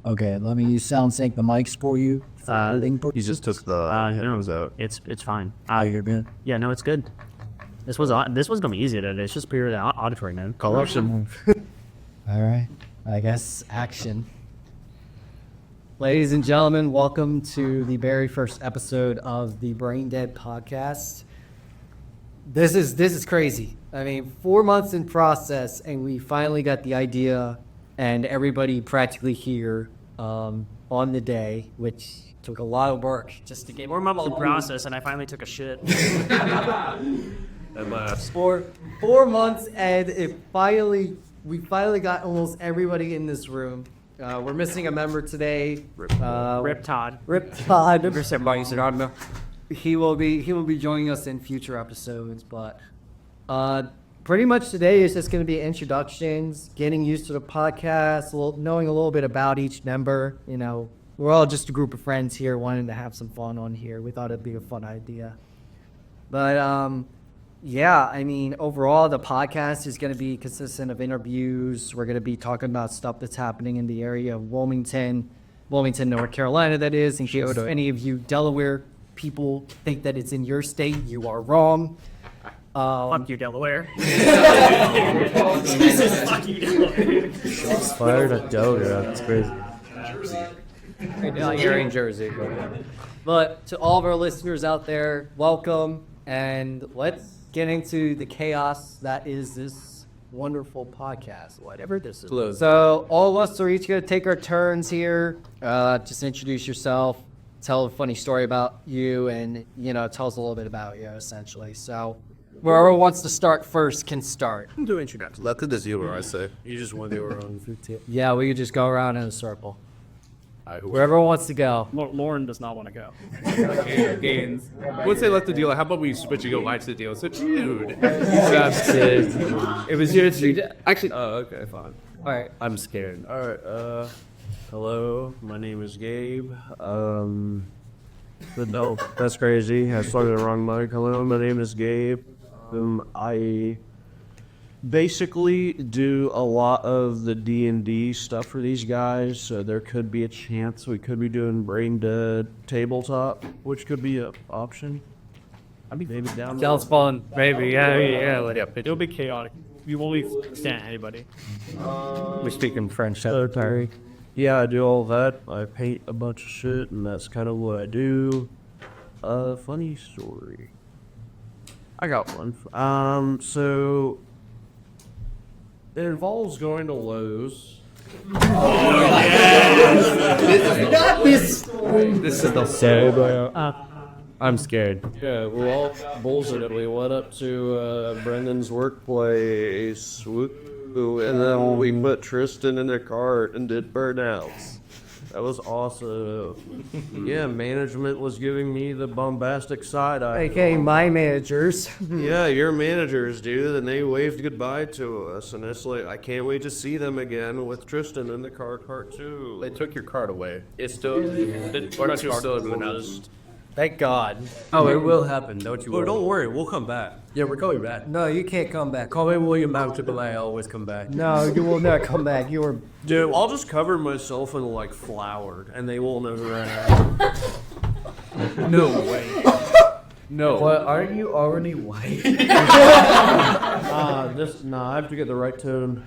Okay, let me sound sync the mics for you. He just took the headphones out. It's fine. You're good. Yeah, no, it's good. This was gonna be easy today. It's just purely auditory, man. Call up some. All right. I guess action. Ladies and gentlemen, welcome to the very first episode of the Brainded podcast. This is crazy. I mean, 4 months in process, and we finally got the idea, and everybody practically here on the day, which took a lot of work just to get. 4 months in process, and I finally took a shit. At last. 4 months, and we finally got almost everybody in this room. We're missing a member today. Rip Todd. Rip Todd. He will be joining us in future episodes, but pretty much today is just going to be introductions, getting used to the podcast, knowing a little bit about each member. You know, we're all just a group of friends here wanting to have some fun on here. We thought it'd be a fun idea. But yeah, I mean, overall, the podcast is going to be consistent of interviews. We're going to be talking about stuff that's happening in the area of Wilmington, North Carolina, that is. In case any of you Delaware people think that it's in your state, you are wrong. Fuck you, Delaware. Fuck you, Delaware. Fired at Delaware. That's crazy. You're in Jersey. But to all of our listeners out there, welcome. And let's get into the chaos that is this wonderful podcast, whatever this is. Hello. So all of us are each going to take our turns here. Just introduce yourself, tell a funny story about you, and, you know, tell us a little bit about you, essentially. So whoever wants to start first can start. Do introduction. Let the zero, I say. You just want to on 15. Yeah, we could just go around in a circle. Right, Wherever wants to go. Lauren does not want to go. Gains. Once they left the deal, how about we switch and go right to the deal? So Jude. It was your actually. Oh, okay, fine. All right. I'm scared. All right. Hello. My name is Gabe. But no, that's crazy. I started the wrong mic. Hello. My name is Gabe. I basically do a lot of the D&D stuff for these guys, so there could be a chance we could be doing Brainded tabletop, which could be an option. I'd be maybe down. Sounds fun. Maybe, yeah. It'll be chaotic. You won't be standing anybody. We speak in French. Terry. Yeah, I do all that. I paint a bunch of shit, and that's kind of what I do. Funny story. I got one. So it involves going to Lowe's. This This is the story. I'm scared. Yeah, we all bullshit. We went up to Brendan's workplace, and then we put Tristian in the cart and did burnouts. That was awesome. Yeah, management was giving me the bombastic side eye. Okay, my managers. Yeah, your managers, dude, and they waved goodbye to us, and it's like, I can't wait to see them again with Tristian in the cart too. They took your card away. It's still, Or not your still in the Thank God. Oh, it will happen. Don't you Oh, worry. don't worry, we'll come back. Yeah, we're coming back. No, you can't come back. Call me William Mount Chick-Fil-A. I always come back. No, you will not come back. You are. Dude, I'll just cover myself in like flour, and they won't know who I am. No way. No. What? Aren't you already white? I have to get the right tone.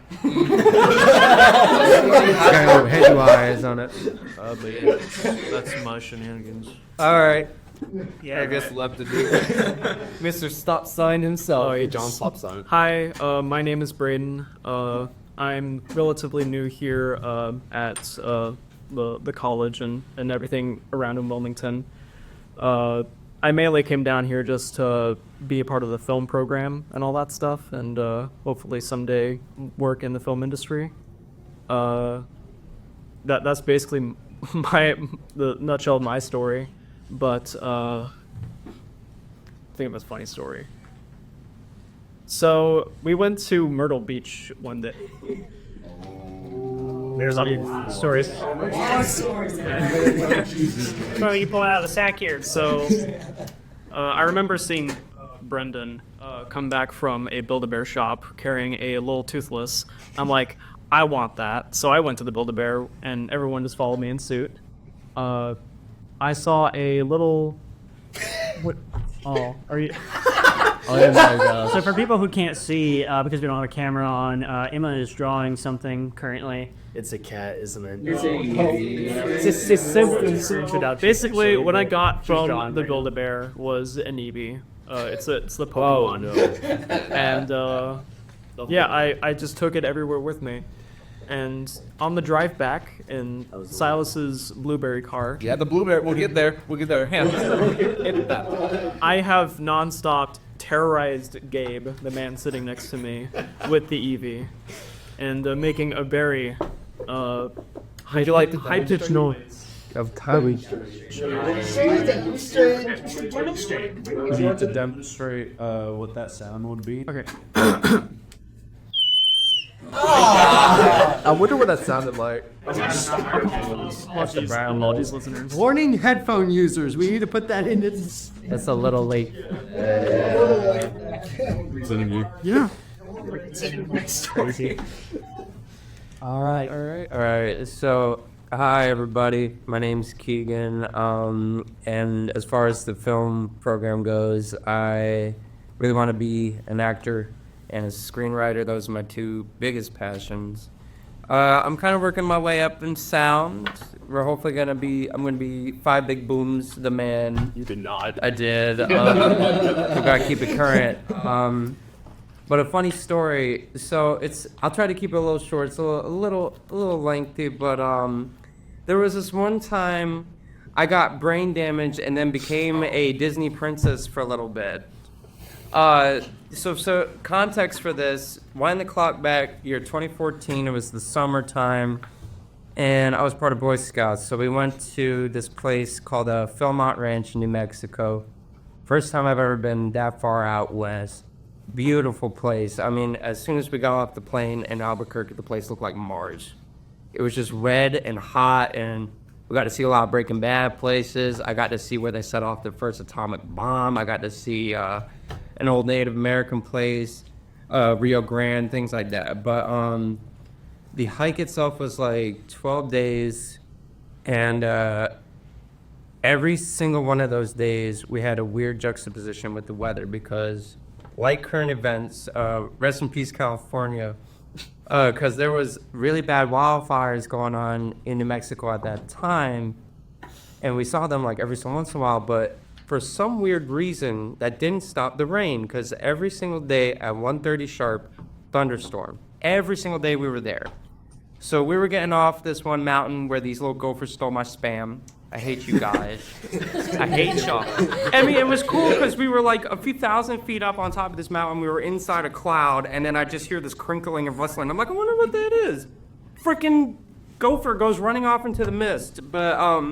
Head to eyes on it. But yeah, that's my shenanigans. All right, Yeah, I guess left to do. Mr. Stop Sign himself. Oh, hey, John Stop Sign. Hi, my name is Braeden. I'm relatively new here at the college and everything around in Wilmington. I mainly came down here just to be a part of the film program and all that stuff, and hopefully someday work in the film industry. That's basically the nutshell of my story, but I think of a funny story. So we went to Myrtle Beach one day. There's all your stories. Well, you pull it out of the sack here. So I remember seeing Brenden come back from a Build-A-Bear shop carrying a little toothless. I'm like, I want that. So I went to the Build-A-Bear, and everyone just followed me in suit. I saw a little... What? Oh, are you... Oh my god. So for people who can't see, because we don't have a camera on, Emma is drawing something currently. It's a cat, isn't it? It's a simple introduction. Basically, what I got from the Build-A-Bear was an Eevee. It's the Pokemon. And yeah, I just took it everywhere with me. And on the drive back in Silas's blueberry car, Yeah, the blueberry. We'll get there. We'll get there. Hands. Hit that. I have nonstop terrorized Gabe, the man sitting next to me, with the Eevee, and making a very high-pitched noise. Of time we need to demonstrate what that sound would be. Okay. I wonder what that sounded like. Apologies, listeners. Warning headphone users, we need to put that into this. That's a little late. Yeah. All right. All right. So, hi everybody. My name's Keegan. And as far as the film program goes, I really want to be an actor and a screenwriter. Those are my two biggest passions. I'm kind of working my way up in sound. We're hopefully I'm gonna be Five Big Booms, the man. You did not. I did. We gotta keep it current. But a funny story. So I'll try to keep it a little short. It's a little lengthy. But there was this one time I got brain damage and then became a Disney princess for a little bit. So context for this, wind the clock back, year 2014, it was the summertime, and I was part of Boy Scouts, so we went to this place called Philmont Ranch in New Mexico. First time I've ever been that far out west. Beautiful place. I mean, as soon as we got off the plane in Albuquerque, the place looked like Mars. It was just red and hot, and we got to see a lot of Breaking Bad places. I got to see where they set off the first atomic bomb. I got to see an old Native American place, Rio Grande, things like that. But the hike itself was like 12 days, and every single one of those days we had a weird juxtaposition with the weather because, like current events, rest in peace California, because there was really bad wildfires going on in New Mexico at that time, and we saw them like every so once in a while, but for some weird reason, that didn't stop the rain, because every single day at 1:30 sharp, thunderstorm. Every single day we were there. So we were getting off this one mountain where these little gophers stole my Spam. I hate you guys. I hate y'all. I mean, it was cool because we were like a few thousand feet up on top of this mountain. We were inside a cloud, and then I just hear this crinkling and rustling. I'm like, I wonder what that is. Freaking gopher goes running off into the mist. But,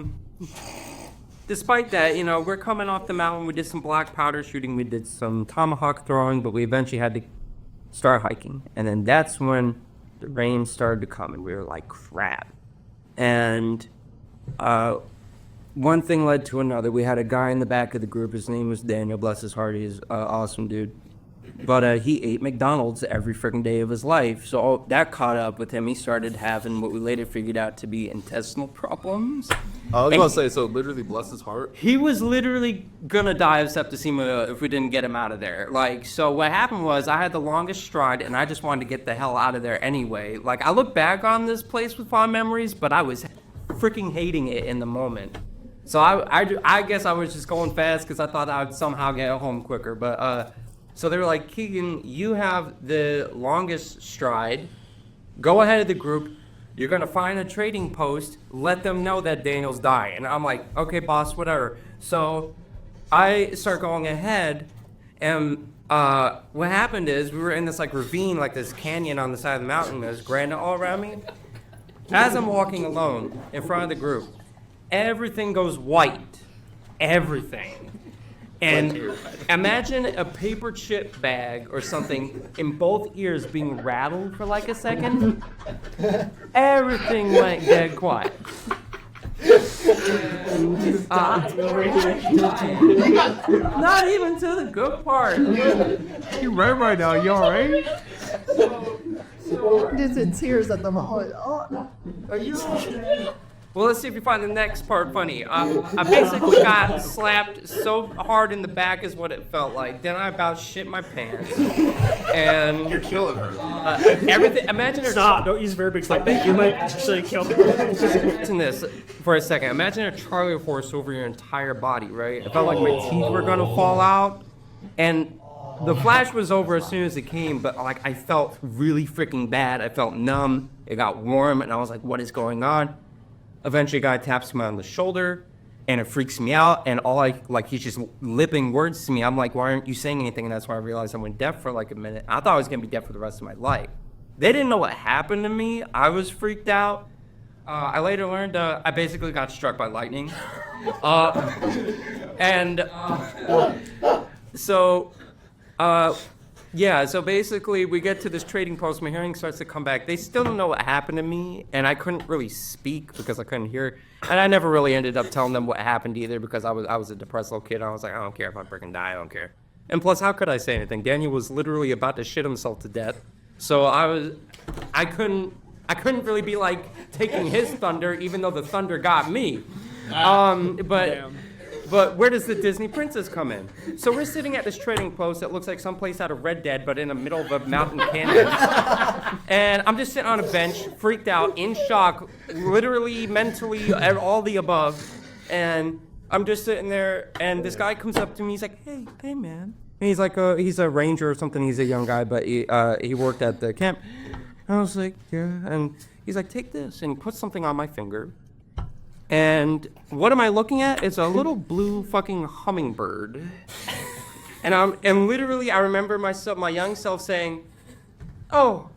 despite that, you know, we're coming off the mountain. We did some black powder shooting. We did some tomahawk throwing, but we eventually had to start hiking. And then that's when the rain started to come, and we were like, crap. And one thing led to another. We had a guy in the back of the group. His name was Daniel. Bless his heart. He's an awesome dude. But he ate McDonald's every freaking day of his life. So that caught up with him. He started having what we later figured out to be intestinal problems. I was gonna say, so literally, bless his heart. He was literally gonna die of septicemia if we didn't get him out of there. Like, so what happened was I had the longest stride, and I just wanted to get the hell out of there anyway. Like, I look back on this place with fond memories, but I was freaking hating it in the moment. So I guess I was just going fast because I thought I would somehow get home quicker. But so they were like, Keegan, you have the longest stride. Go ahead of the group. You're going to find a trading post. Let them know that Daniel's dying. And I'm like, okay, boss, whatever. So I start going ahead. And what happened is we were in this like ravine, like this canyon on the side of the mountain. There's granite all around me. As I'm walking alone in front of the group, everything goes white. Everything. And imagine a paper chip bag or something in both ears being rattled for like a second. Everything went dead quiet. Not even to the good part. You right now, you alright? Just in tears at the moment. Oh. Are you? Well, let's see if you find the next part funny. I basically got slapped so hard in the back is what it felt like. Then I about shit my pants. And You're killing her. everything. Imagine her. Stop! Don't use very big stuff. You might actually kill me. Imagine this for a second. Imagine a Charlie horse over your entire body, right? It felt like my teeth were gonna fall out. And the flash was over as soon as it came, but like I felt really freaking bad. I felt numb. It got warm, and I was like, "What is going on?" Eventually, a guy taps me on the shoulder, and it freaks me out. And he's just lipping words to me. I'm like, "Why aren't you saying anything?" And that's when I realized I went deaf for like a minute. I thought I was gonna be deaf for the rest of my life. They didn't know what happened to me. I was freaked out. I later learned I basically got struck by lightning. So basically we get to this trading post, my hearing starts to come back. They still don't know what happened to me, and I couldn't really speak because I couldn't hear. And I never really ended up telling them what happened either because I was a depressed little kid. I was like, I don't care if I freaking die, I don't care. And plus, how could I say anything? Daniel was literally about to shit himself to death. So I couldn't really be like taking his thunder, even though the thunder got me. But where does the Disney princess come in? So we're sitting at this trading post that looks like someplace out of Red Dead, but in the middle of a mountain canyon. And I'm just sitting on a bench, freaked out, in shock, literally, mentally, all the above. And I'm just sitting there, and this guy comes up to me. He's like, hey, man. And he's like, he's a ranger or something. He's a young guy, but he worked at the camp. And I was like, yeah. And he's like, take this, and he puts something on my finger. And what am I looking at? It's a little blue fucking hummingbird. And literally I remember my young self saying, oh.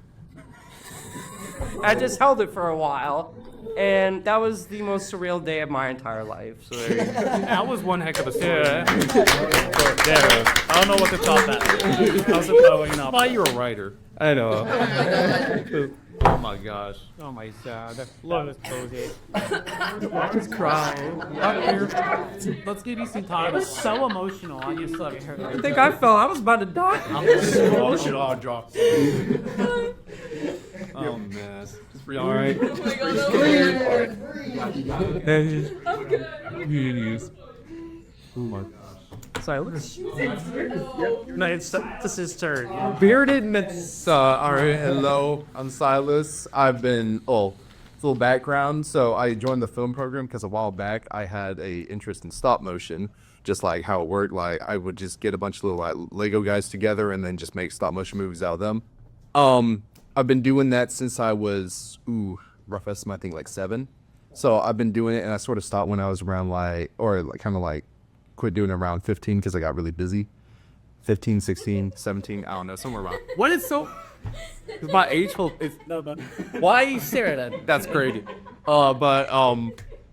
I just held it for a while. And that was the most surreal day of my entire life. So there you go. That was one heck of a story. Yeah. I don't know what to top that. How's it going up? Why you're a writer? I know. Oh my gosh. Oh my god. Love this cozy. I'm just crying. Let's give you some time. It was so emotional. I just like I think I fell. I was about to die. Emotional. I'll drop. Oh man. All right. Oh my god, Oh my gosh. Silas. No, this is turn. Bearded Miss. Alright, hello. I'm Silas. I've been full background. So I joined the film program because a while back I had a interest in stop motion, just like how it worked. Like I would just get a bunch of little like Lego guys together and then just make stop motion movies out of them. I've been doing that since I was rough estimate, I think like 7. So I've been doing it, and I sort of stopped when I was around quit doing it around 15 because I got really busy. 15, 16, 17, I don't know, somewhere around. What is so? Cause my age whole. No, but Why are you staring at me? That's crazy.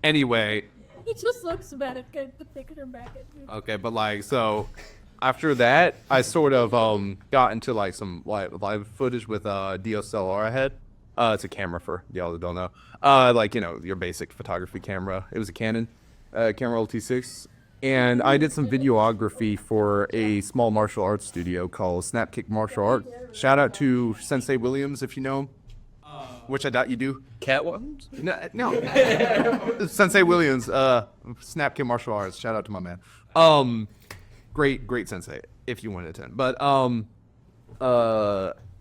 Anyway. He just looks bad at the picture back at you. Okay, but like, so after that, I sort of got into like some live footage with DSLR I had. It's a camera for y'all that don't know. Like, you know, your basic photography camera. It was a Canon camera T6. And I did some videography for a small martial arts studio called Snapkick Martial Arts. Shout out to Sensei Williams, if you know him, which I doubt you do. Cat Williams? No. Sensei Williams, Snapkick Martial Arts. Shout out to my man. Great sensei, if you want to attend. But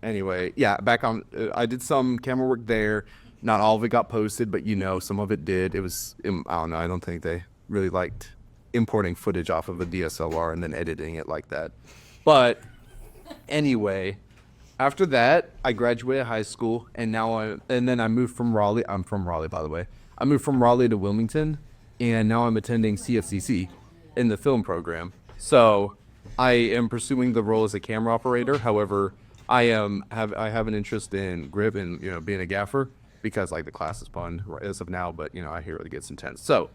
anyway, yeah, back on. I did some camera work there. Not all of it got posted, but you know, some of it did. It was, I don't know. I don't think they really liked importing footage off of a DSLR and then editing it like that. But anyway, after that, I graduated high school, and then I moved from Raleigh. I'm from Raleigh, by the way. I moved from Raleigh to Wilmington, and now I'm attending CFCC in the film program. So I am pursuing the role as a camera operator. However, I have an interest in grip and, you know, being a gaffer, because like the class is fun as of now, but you know, I hear it gets intense. So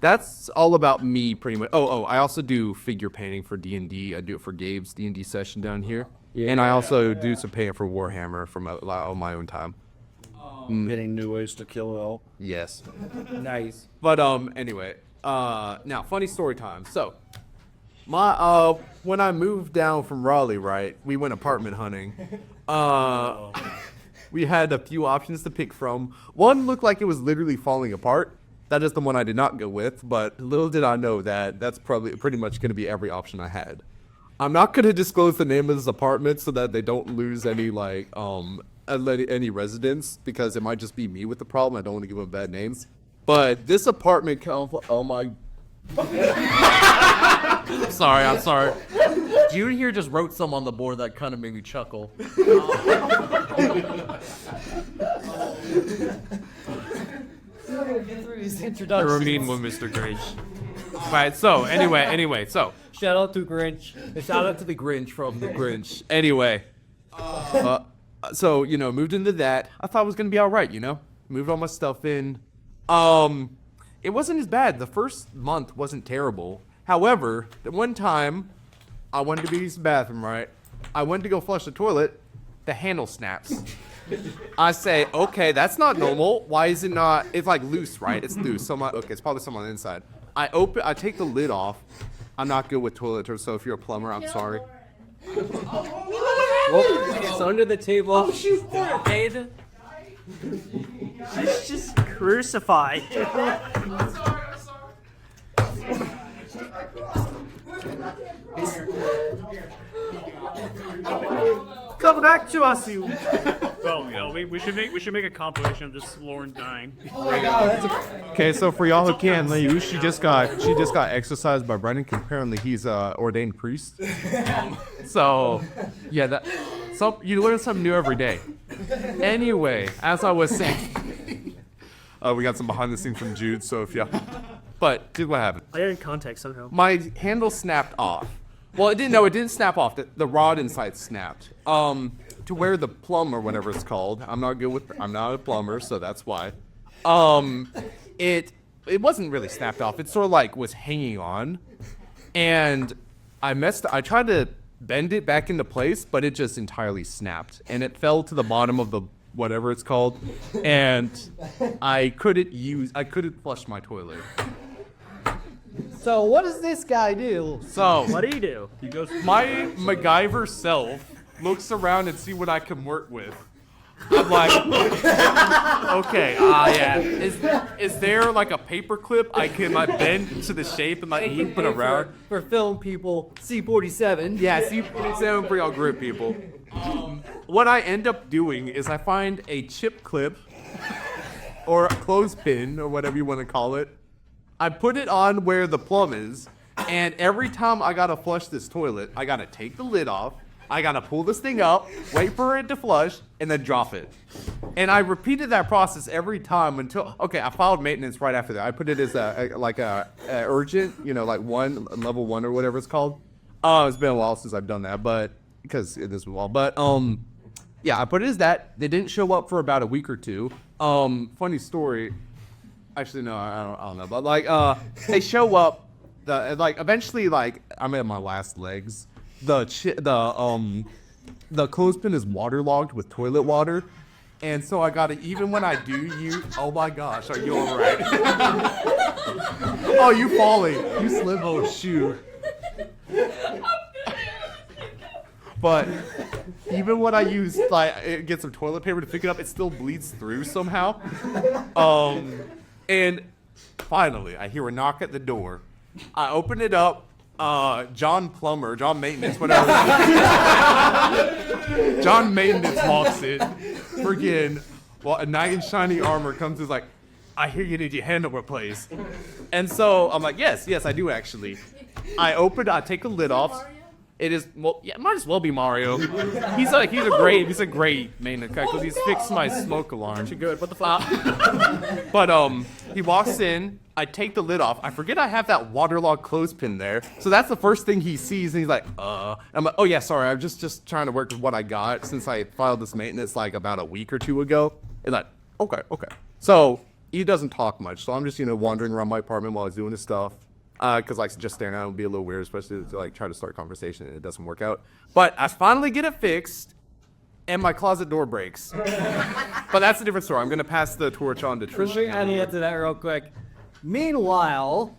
that's all about me pretty much. I also do figure painting for D&D. I do it for Gabe's D&D session down here. Yeah. And I also do some painting for Warhammer from on my own time. Getting new ways to kill hell. Yes. Nice. But anyway, now funny story time. So when I moved down from Raleigh, right, we went apartment hunting. we had a few options to pick from. One looked like it was literally falling apart. That is the one I did not go with, but little did I know that that's probably pretty much going to be every option I had. I'm not going to disclose the name of this apartment so that they don't lose any any residents, because it might just be me with the problem. I don't want to give them bad names. But this apartment, oh my. I'm sorry. Jude here just wrote some on the board that kind of made me chuckle. I remain with Mr. Grinch. Right, so, anyway, so. Shout out to Grinch. Shout out to the Grinch from the Grinch. Anyway. So, moved into that. I thought it was going to be all right, Moved all my stuff in. It wasn't as bad. The first month wasn't terrible. However, the one time I wanted to use the bathroom, right? I went to go flush the toilet. The handle snaps. I say, okay, that's not normal. Why is it not? It's like loose, right? It's loose. So okay, it's probably something on the inside. I take the lid off. I'm not good with toiletries, so if you're a plumber, I'm sorry. It's under the table. Oh, shoot. Braeden. She's just crucified. Come back to us, you. Well, we should make a compilation of just Lauren dying. Okay, so for y'all who can't leave, she just got exorcised by Brenden. Apparently, he's a ordained priest. So, yeah, you learn something new every day. Anyway, as I was saying, we got some behind the scenes from Jude. So but did what happened? I got in context somehow. My handle snapped off. Well, it didn't snap off. The rod inside snapped. To where the plumb or whatever it's called. I'm not a plumber, so that's why. It wasn't really snapped off. It sort of like was hanging on, and I tried to bend it back into place, but it just entirely snapped, and it fell to the bottom of the whatever it's called, and I couldn't flush my toilet. So what does this guy do? So What do you do? He goes, my MacGyver self looks around and see what I can work with. I'm like, okay, yeah. Is there like a paper clip I can bend to the shape and loop it around? For film people, C47. Yeah, C47 for y'all group people. What I end up doing is I find a chip clip or a clothespin or whatever you want to call it. I put it on where the plumb is, and every time I gotta flush this toilet, I gotta take the lid off, I gotta pull this thing up, wait for it to flush, and then drop it. And I repeated that process every time until, I filed maintenance right after that. I put it as a urgent, like level 1 or whatever it's called. It's been a while since I've done that, but because it is a while. But yeah, I put it as that. They didn't show up for about a week or two. Funny story. Actually, no, I don't know. But they show up. Eventually, I'm at my last legs. The clothespin is waterlogged with toilet water, and so I gotta, even when I do use. Oh my gosh, are you all right? Oh, you falling? You slip. Oh shoot. But even when I use get some toilet paper to pick it up, it still bleeds through somehow. And finally, I hear a knock at the door. I open it up. John Maintenance, whatever. John Maintenance walks in. Freaking, a knight in shiny armor comes and is like, I hear you need your handle replaced. And so I'm like, yes, I do actually. I take the lid off. It is, it might as well be Mario. He's a great maintenance guy because he's fixed my smoke alarm. Good. What the fuck? But he walks in. I take the lid off. I forget I have that waterlogged clothespin there. So that's the first thing he sees, and he's like, I'm like, oh yeah, sorry. I'm just trying to work with what I got since I filed this maintenance about a week or two ago. And okay. So he doesn't talk much. So I'm just wandering around my apartment while he's doing his stuff. Because just staring at it would be a little weird, especially to try to start a conversation and it doesn't work out. But I finally get it fixed, and my closet door breaks. But that's a different story. I'm gonna pass the torch on to Tristian. I need to answer that real quick. Meanwhile,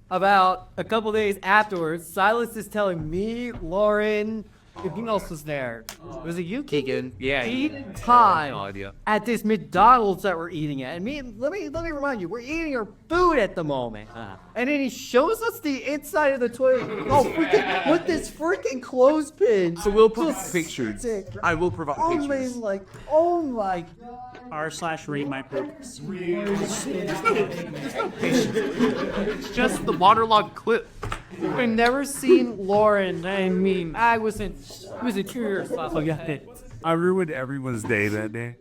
about a couple days afterwards, Silas is telling me, Lauren, Who else was there? Was it you, Keegan. Yeah. Eating time No idea. at this McDonald's that we're eating at. And let me remind you, we're eating our food at the moment. And then he shows us the inside of the toilet. Oh, freaking, with this freaking clothespin. So we'll provide Just pictures. sick. I will provide Oh pictures. my, like, oh my. R/read my purpose. It's just the waterlogged clip. I've never seen Lauren. I mean, I wasn't curious. Oh, yeah. I ruined everyone's day that day.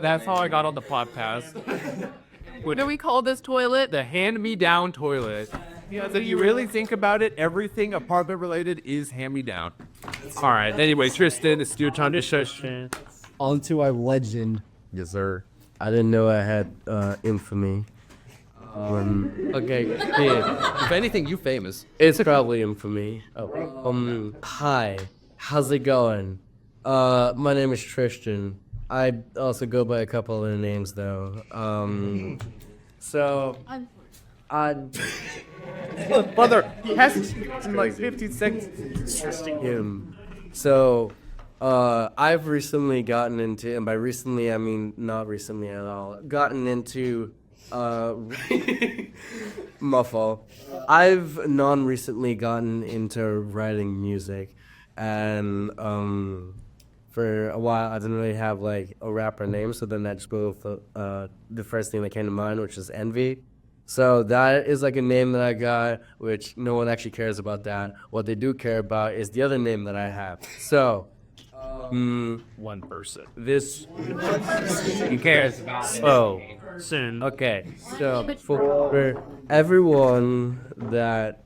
That's how I got on the podcast. What do we call this toilet? The hand-me-down toilet. Yeah, so you really think about it, everything apartment-related is hand-me-down. All right. Anyway, Tristan, it's your time to shush. On to our legend. Yes, sir. I didn't know I had infamy. Okay, yeah. If anything, you famous. It's probably infamy. Oh. Hi. How's it going? My name is Tristian. I also go by a couple of names though. So I Mother, he has in like 15 seconds. him. So I've recently gotten into, and by recently I mean not recently at all, gotten into my fault. I've non-recently gotten into writing music, and for a while I didn't really have like a rapper name, so then that just went with the first thing that came to mind, which is Envy. So that is like a name that I got, which no one actually cares about that. What they do care about is the other name that I have. So One person. this Who cares? oh. Soon. Okay, so for everyone that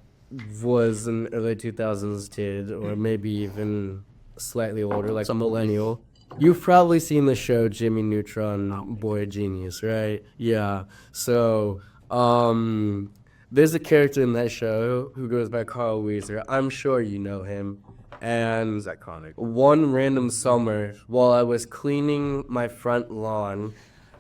was an early 2000s kid, or maybe even slightly older, like a millennial, you've probably seen the show Jimmy Neutron, Boy Genius, right? Yeah. So, there's a character in that show who goes by Carl Weezer. I'm sure you know him. And It's iconic. one random summer, while I was cleaning my front lawn,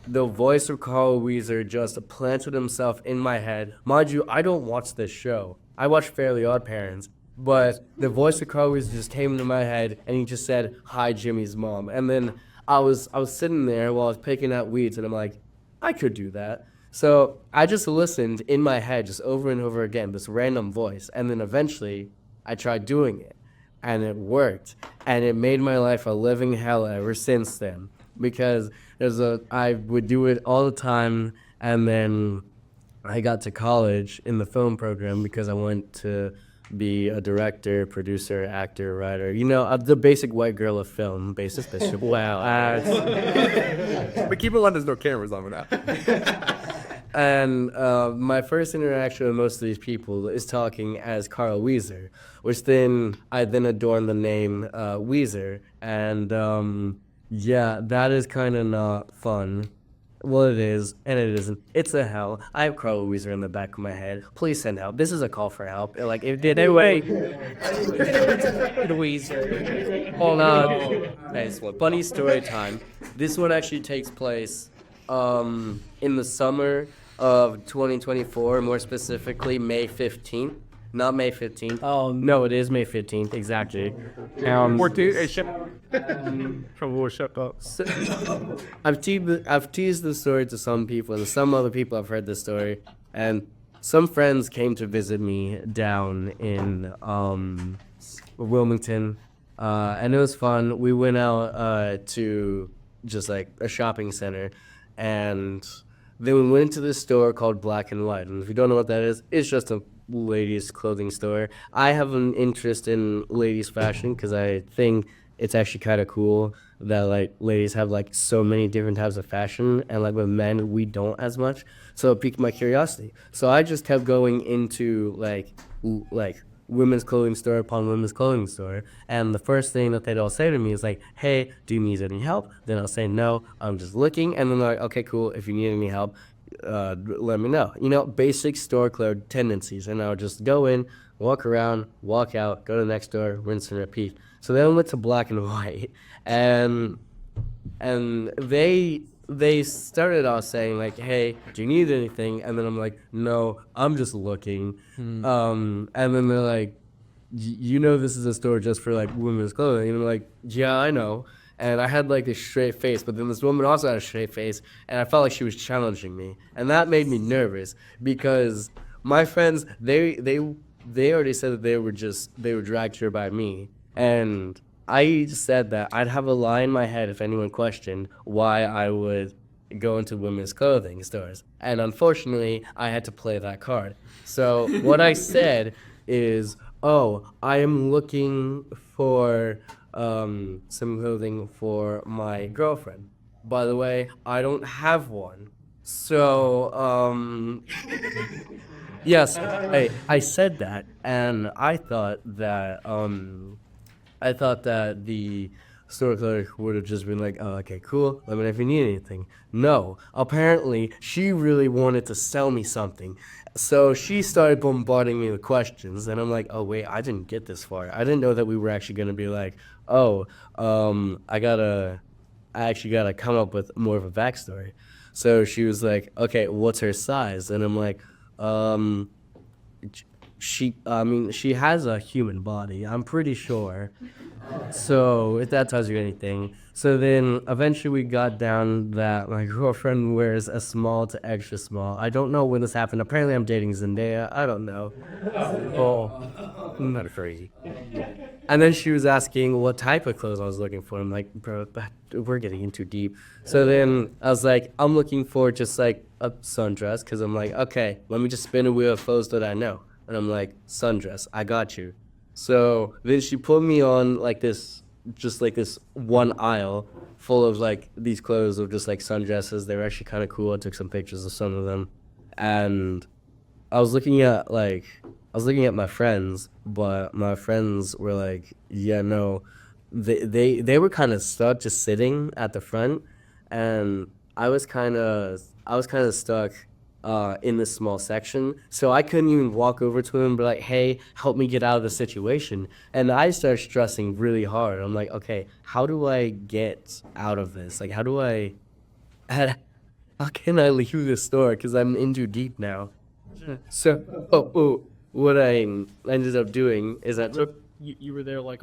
the voice of Carl Weezer just planted himself in my head. Mind you, I don't watch this show. I watch Fairly Odd Parents. But the voice of Carl Weezer just came into my head, and he just said, "Hi, Jimmy's mom." And then I was sitting there while I was picking out weeds, and I'm like, I could do that. So I just listened in my head just over and over again, this random voice. And then eventually I tried doing it, and it worked. And it made my life a living hell ever since then. Because I would do it all the time, and then I got to college in the film program because I wanted to be a director, producer, actor, writer. You know, the basic white girl of film, basis bishop. Wow. But keep in mind, there's no cameras on now. And my first interaction with most of these people is talking as Carl Weezer, which then I adorned the name Weezer. And yeah, that is kind of not fun. Well, it is, and it isn't. It's a hell. I have Carl Weezer in the back of my head. Please send help. This is a call for help. Like, if did anyway. Weezer. Hold on. Hey, so funny story time. This one actually takes place in the summer of 2024, more specifically May 15th. Not May 15th. Oh, No, it is May 15th, exactly. 14, hey, shut Trouble shut up. So, I've teased this story to some people, and some other people have heard this story. And some friends came to visit me down in Wilmington, and it was fun. We went out to just like a shopping center, and then we went to this store called Black and White. And if you don't know what that is, it's just a ladies' clothing store. I have an interest in ladies' fashion because I think it's actually kind of cool that like ladies have like so many different types of fashion, and like with men we don't as much. So it piqued my curiosity. So I just kept going into like women's clothing store upon women's clothing store, and the first thing that they'd all say to me is like, "Hey, do you need any help?" Then I'll say, "No, I'm just looking," and then they're like, "Okay, cool. If you need any help, let me know." You know, basic store clerk tendencies. And I would just go in, walk around, walk out, go to the next store, rinse and repeat. So then I went to Black and White, and they they started off saying like, "Hey, do you need anything?" And then I'm like, "No, I'm just looking." And then they're like, "You know, this is a store just for like women's clothing." And I'm like, "Yeah, I know." And I had like this straight face, but then this woman also had a straight face, and I felt like she was challenging me, and that made me nervous because my friends they already said that they were dragged here by me, and I said that I'd have a lie in my head if anyone questioned why I would go into women's clothing stores. And unfortunately, I had to play that card. So what I said is, "Oh, I am looking for some clothing for my girlfriend. By the way, I don't have one." So, yes, I said that, and I thought that the store clerk would have just been like, "Oh, okay, cool. Let me know if you need anything." No, apparently she really wanted to sell me something. So she started bombarding me with questions, and I'm like, "Oh, wait, I didn't get this far. I didn't know that we were actually going to be like, oh, I actually got to come up with more of a backstory." So she was like, "Okay, what's her size?" And I'm like, she has a human body, I'm pretty sure. So if that tells you anything. So then eventually we got down that my girlfriend wears a small to extra small. I don't know when this happened. Apparently I'm dating Zendaya. I don't know. Oh, not crazy. And then she was asking what type of clothes I was looking for. I'm like, "Bro, we're getting in too deep." So then I was like, "I'm looking for just like a sundress," because I'm like, "Okay, let me just spin a wheel of clothes that I know." And I'm like, "Sundress, I got you." So then she put me on like this one aisle full of like these clothes of just like sundresses. They were actually kind of cool. I took some pictures of some of them, and I was looking at my friends, but my friends were like, "Yeah, no," they were kind of stuck just sitting at the front, and I was kind of stuck in this small section, so I couldn't even walk over to him and be like, "Hey, help me get out of the situation." And I started stressing really hard. I'm like, "Okay, how do I get out of this? Like, how can I leave this store? Because I'm in too deep now." So, what I ended up doing is I took. You were there like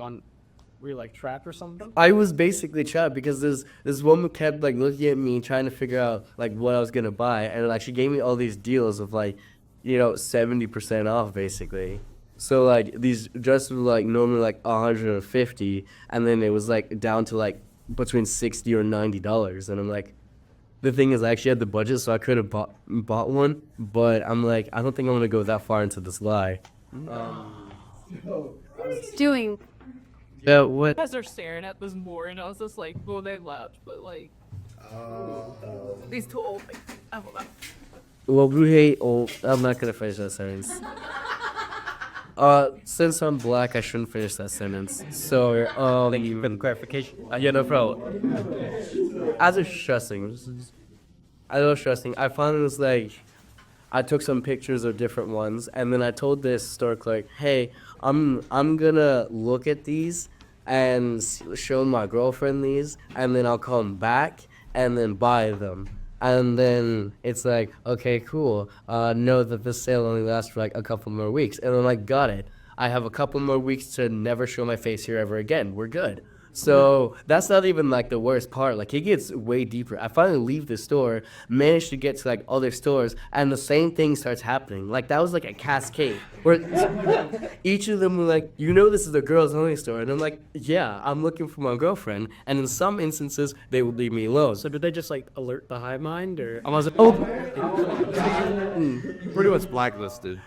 were you like trapped or something? I was basically trapped because this woman kept like looking at me trying to figure out like what I was gonna buy, and like she gave me all these deals of like, 70% off basically. So like these dresses were like normally like $150, and then it was like down to like between $60 or $90, and I'm like, the thing is I actually had the budget, so I could have bought one, but I'm like, I don't think I'm gonna go that far into this lie. Doing. Yeah, what? You guys are staring at this more, and I was just like, well, they left, but like, these two old things. I will not. Well, we hate old. I'm not gonna finish that sentence. Since I'm black, I shouldn't finish that sentence. So, Thank you for the clarification. Yeah, no problem. As it's stressing, I found it was like, I took some pictures of different ones, and then I told this store clerk, "Hey, I'm gonna look at these and show my girlfriend these, and then I'll come back and then buy them." And then it's like, "Okay, cool. Know that this sale only lasts for like a couple more weeks." And I'm like, "Got it. I have a couple more weeks to never show my face here ever again. We're good." So that's not even like the worst part. Like it gets way deeper. I finally leave the store, manage to get to like other stores, and the same thing starts happening. Like that was like a cascade where each of them were like, "This is a girls only store," and I'm like, "Yeah, I'm looking for my girlfriend." And in some instances, they would leave me alone. So did they just like alert the hive mind, or? I was like, Pretty much blacklisted.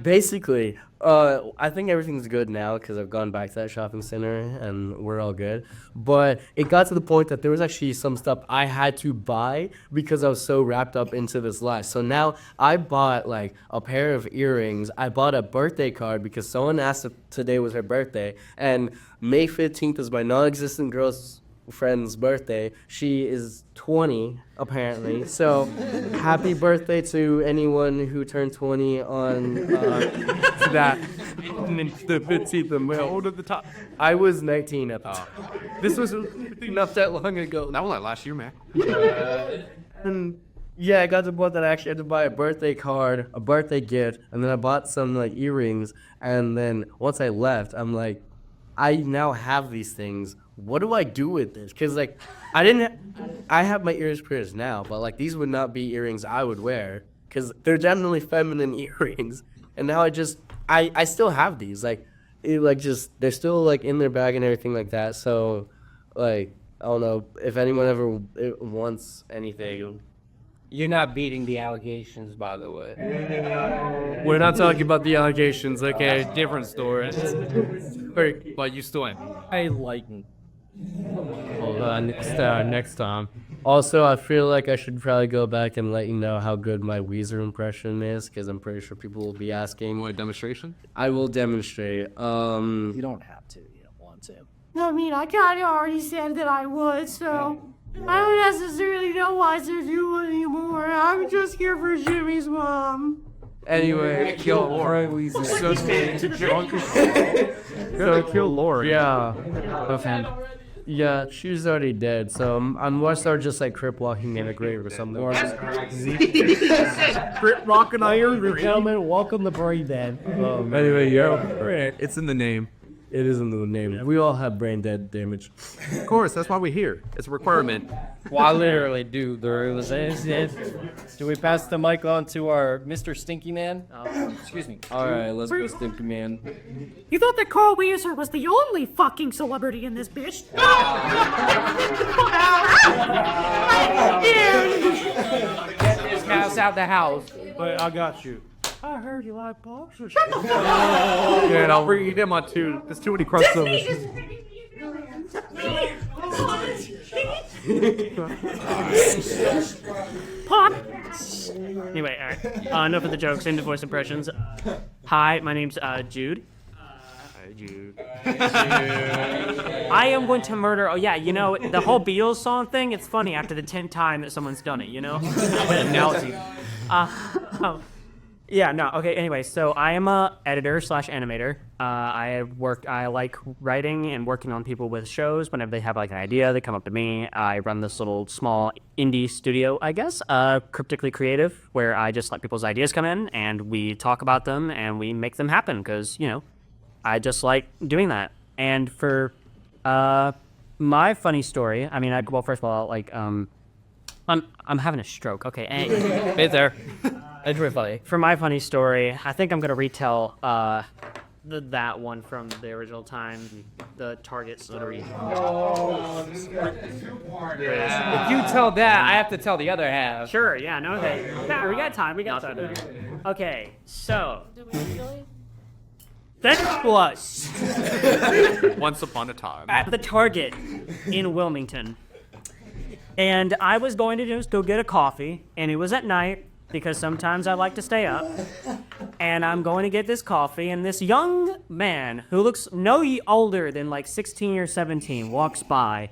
Basically, I think everything's good now because I've gone back to that shopping center and we're all good. But it got to the point that there was actually some stuff I had to buy because I was so wrapped up into this lie. So now I bought like a pair of earrings. I bought a birthday card because someone asked if today was her birthday. And May 15th is my non-existent girlfriend's birthday. She is 20 apparently, so happy birthday to anyone who turned 20 on that. And then the 15th and how old at the top? I was 19 at the time. This was Not that long ago. that was like last year, man. And yeah, I got to the point that I actually had to buy a birthday card, a birthday gift, and then I bought some like earrings. And then once I left, I'm like, I now have these things. What do I do with this? Because like, I have my ears pierced now, but like these would not be earrings I would wear because they're generally feminine earrings. And now I still have these. Like, they're still like in their bag and everything like that. So, like, I don't know if anyone ever wants anything. You're not beating the allegations, by the way. We're not talking about the allegations, okay? Different story. But you still ain't. I like. Hold on, next time. Also, I feel like I should probably go back and let you know how good my Weezer impression is, because I'm pretty sure people will be asking. What, demonstration? I will demonstrate. You don't have to. You don't want to. I mean, I kind of already said that I would, so I don't necessarily know why to do anymore. I'm just here for Jimmy's mom. Anyway, kill Laura. So kill Laura. Yeah. Yeah, she's already dead, so unless they're just like crip walking in a grave or something. Crit Rock and Iron. Gentlemen, welcome to Braiden. Anyway, yeah. It's in the name. It is in the name. We all have brain dead damage. Of course, that's why we're here. It's a requirement. Well, I literally do. Do we pass the mic on to our Mr. Stinky Man? Excuse me. All right, let's go, Stinky Man. You thought that Carl Weezer was the only fucking celebrity in this bitch? Get this house out the house. But I got you. I heard you like boxers. Yeah, and I'll bring them on too. There's too many crossovers. Pop. Anyway, all right. Enough of the jokes. Into voice impressions. Hi, my name's Jude. Jude. I am going to murder. Oh yeah, you know the whole Beatles song thing. It's funny after the 10th time that someone's done it. You know. Analogy. Yeah, no, okay, anyway, so I am a editor/animator. I like writing and working on people with shows. Whenever they have like an idea, they come up to me. I run this little small indie studio, I guess, Cryptically Creative, where I just let people's ideas come in and we talk about them and we make them happen because, you know, I just like doing that. And for my funny story, I mean, well, first of all, like, I'm having a stroke, okay, Hey there. It's really funny. For my funny story, I think I'm gonna retell that one from the original time, the Target story. If you tell that, I have to tell the other half. Sure, yeah, no, okay. No, we got time. Okay, so that was Once upon a time. at the Target in Wilmington, and I was going to just go get a coffee, and it was at night. Because sometimes I like to stay up, and I'm going to get this coffee, and this young man who looks no older than like 16 or 17 walks by,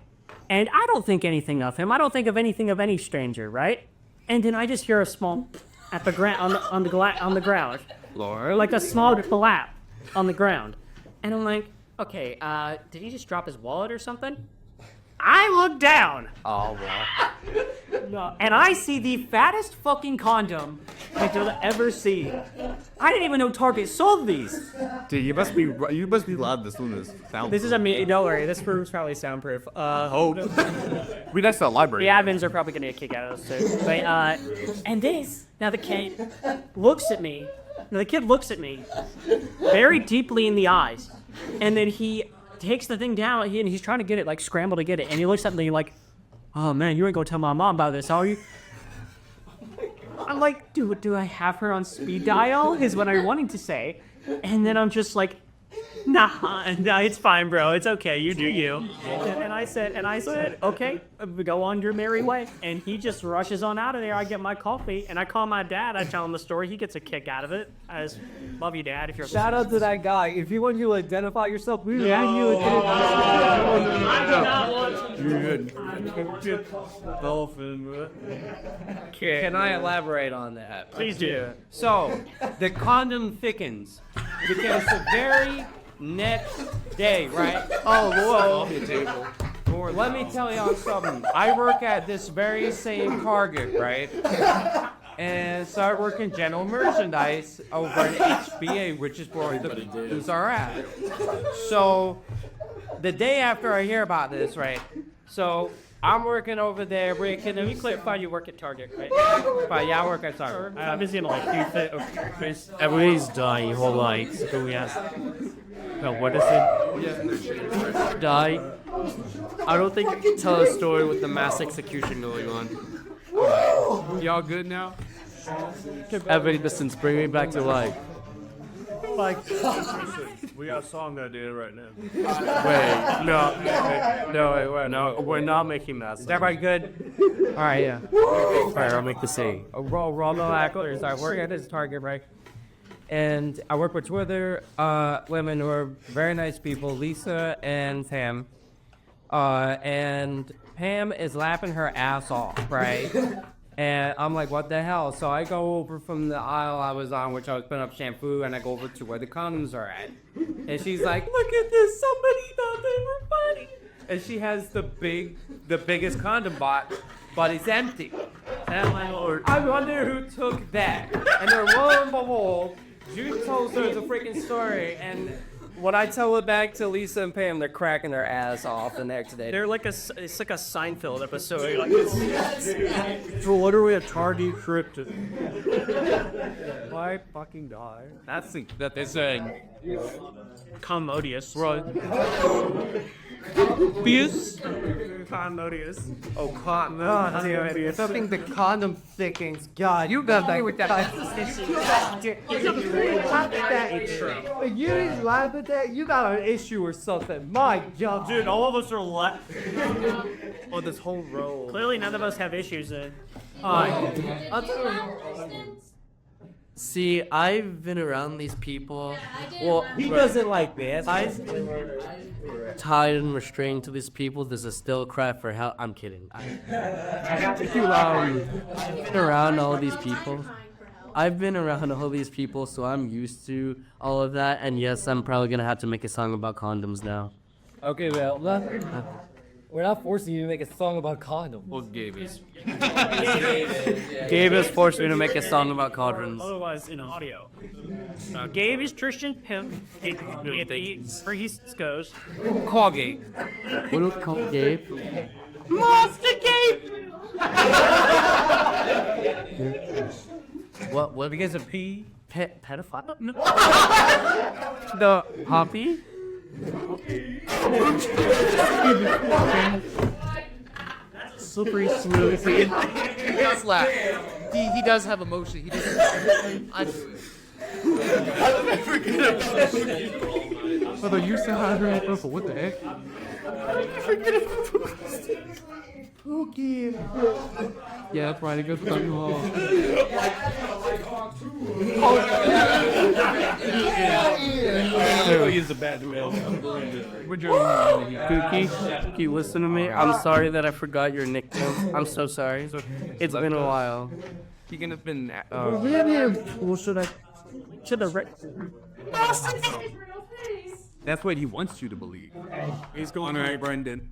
and I don't think anything of him. I don't think of anything of any stranger, right? And then I just hear a small at the ground on the ground, Laura. like a small flap on the ground, and I'm like, okay, did he just drop his wallet or something? I look down. Oh, wow. No, and I see the fattest fucking condom you'll ever see. I didn't even know Target sold these. Dude, you must be loud this one is sound. This is don't worry, this room's probably soundproof. We next to the library. The admins are probably gonna get a kick out of this too. But, and this, now the kid looks at me. Now the kid looks at me very deeply in the eyes, and then he takes the thing down and he's trying to get it, like scramble to get it, and he looks at me like, oh man, you ain't gonna tell my mom about this, are you? I'm like, dude, do I have her on speed dial? Is what I'm wanting to say. And then I'm just like, nah, it's fine, bro. It's okay. You do you. And I said, okay, go on your merry way. And he just rushes on out of there. I get my coffee, and I call my dad. I tell him the story. He gets a kick out of it. I just love you, Dad. If you're Shout out to that guy. If you want you to identify yourself, we want you to Can I elaborate on that? Please do. So, the condom thickens. because the very next day, right? Oh, whoa. Let me tell y'all something. I work at this very same Target, right? And started working general merchandise over at HBA, which is where the dudes are at. So the day after I hear about this, right? So I'm working over there. Can we clarify you work at Target, right? Fine, yeah, I work at Target. I'm just gonna like do fit. Everybody's dying. Hold on. So we ask. No, what is it? Die. I don't think I can tell a story with the mass execution going on. Y'all good now? Everybody distance, bring me back to life. We got a song idea right now. Wait, no, we're not making that. Is everybody good? All right, yeah. Alright, I'll make the same. Roll no actors. I work at this Target, right? And I work with two other women who are very nice people, Lisa and Pam. And Pam is laughing her ass off, right? And I'm like, what the hell? So I go over from the aisle I was on, which I was putting up shampoo, and I go over to where the condoms are at. And she's like, look at this, somebody thought they were funny. And she has the biggest condom box, but it's empty. And I'm like, I wonder who took that. And then lo and behold, Jude tells her the freaking story, and when I tell it back to Lisa and Pam, they're cracking their ass off the next day. They're like it's like a Seinfeld episode. Like it's So what are we at Target Crypto? Why fucking die? That's the, that they're saying. commodious. Right. Commodious. Oh, cotton. Oh, damn it. Something the condom thickens. God, you got that with that. You didn't laugh at that? You got an issue or something. My God. Dude, all of us are left. Oh, this whole row. Clearly, none of us have issues then. See, I've been around these people. Well, He doesn't like this. tied and restrained to these people. There's a still cry for help. I'm kidding. I've been around all these people. I've been around all these people, so I'm used to all of that. And yes, I'm probably gonna have to make a song about condoms now. Okay, well, we're not forcing you to make a song about condoms. Well, Gabe is. Gabe has forced me to make a song about condoms. Otherwise, in audio. Gabe is Tristian. Him. Where he goes. Call Gabe. What do we call Gabe? Monster Gabe! What? Because of P. Pedophile? No. The Hoppy? Slippery smooth. He does laugh. He does have emotion. He doesn't. Although you said how to purple, what the heck? Spooky. Yeah, that's right. It goes without you all. He's a bad man. Kookie, listen to me. I'm sorry that I forgot your nickname. I'm so sorry. It's been a while. Keegan has been. To the right. That's what he wants you to believe. He's going right, Brenden.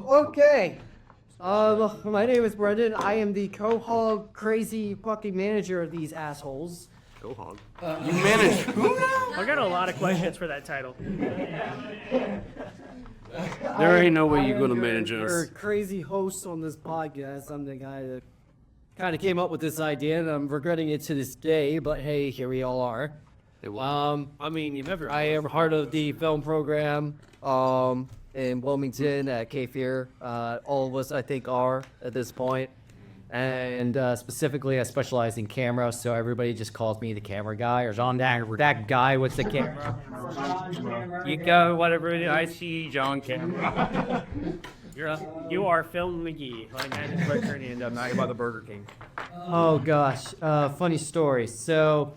Okay. My name is Brenden. I am the co-hog crazy fucking manager of these assholes. Go hog. You manage who now? I got a lot of questions for that title. There ain't no way you're gonna manage We're us. crazy hosts on this podcast. I'm the guy that kind of came up with this idea, and I'm regretting it to this day. But hey, here we all are. I mean, you've ever. I am part of the film program in Wilmington at K-Fear. All of us, I think, are at this point. And specifically, I specialize in camera, so everybody just calls me the camera guy, or John that guy with the camera. You go, whatever I see, John Camera. You are Phil McGee. My name is Brett Kearney, and I'm not about the Burger King. Oh gosh, funny story. So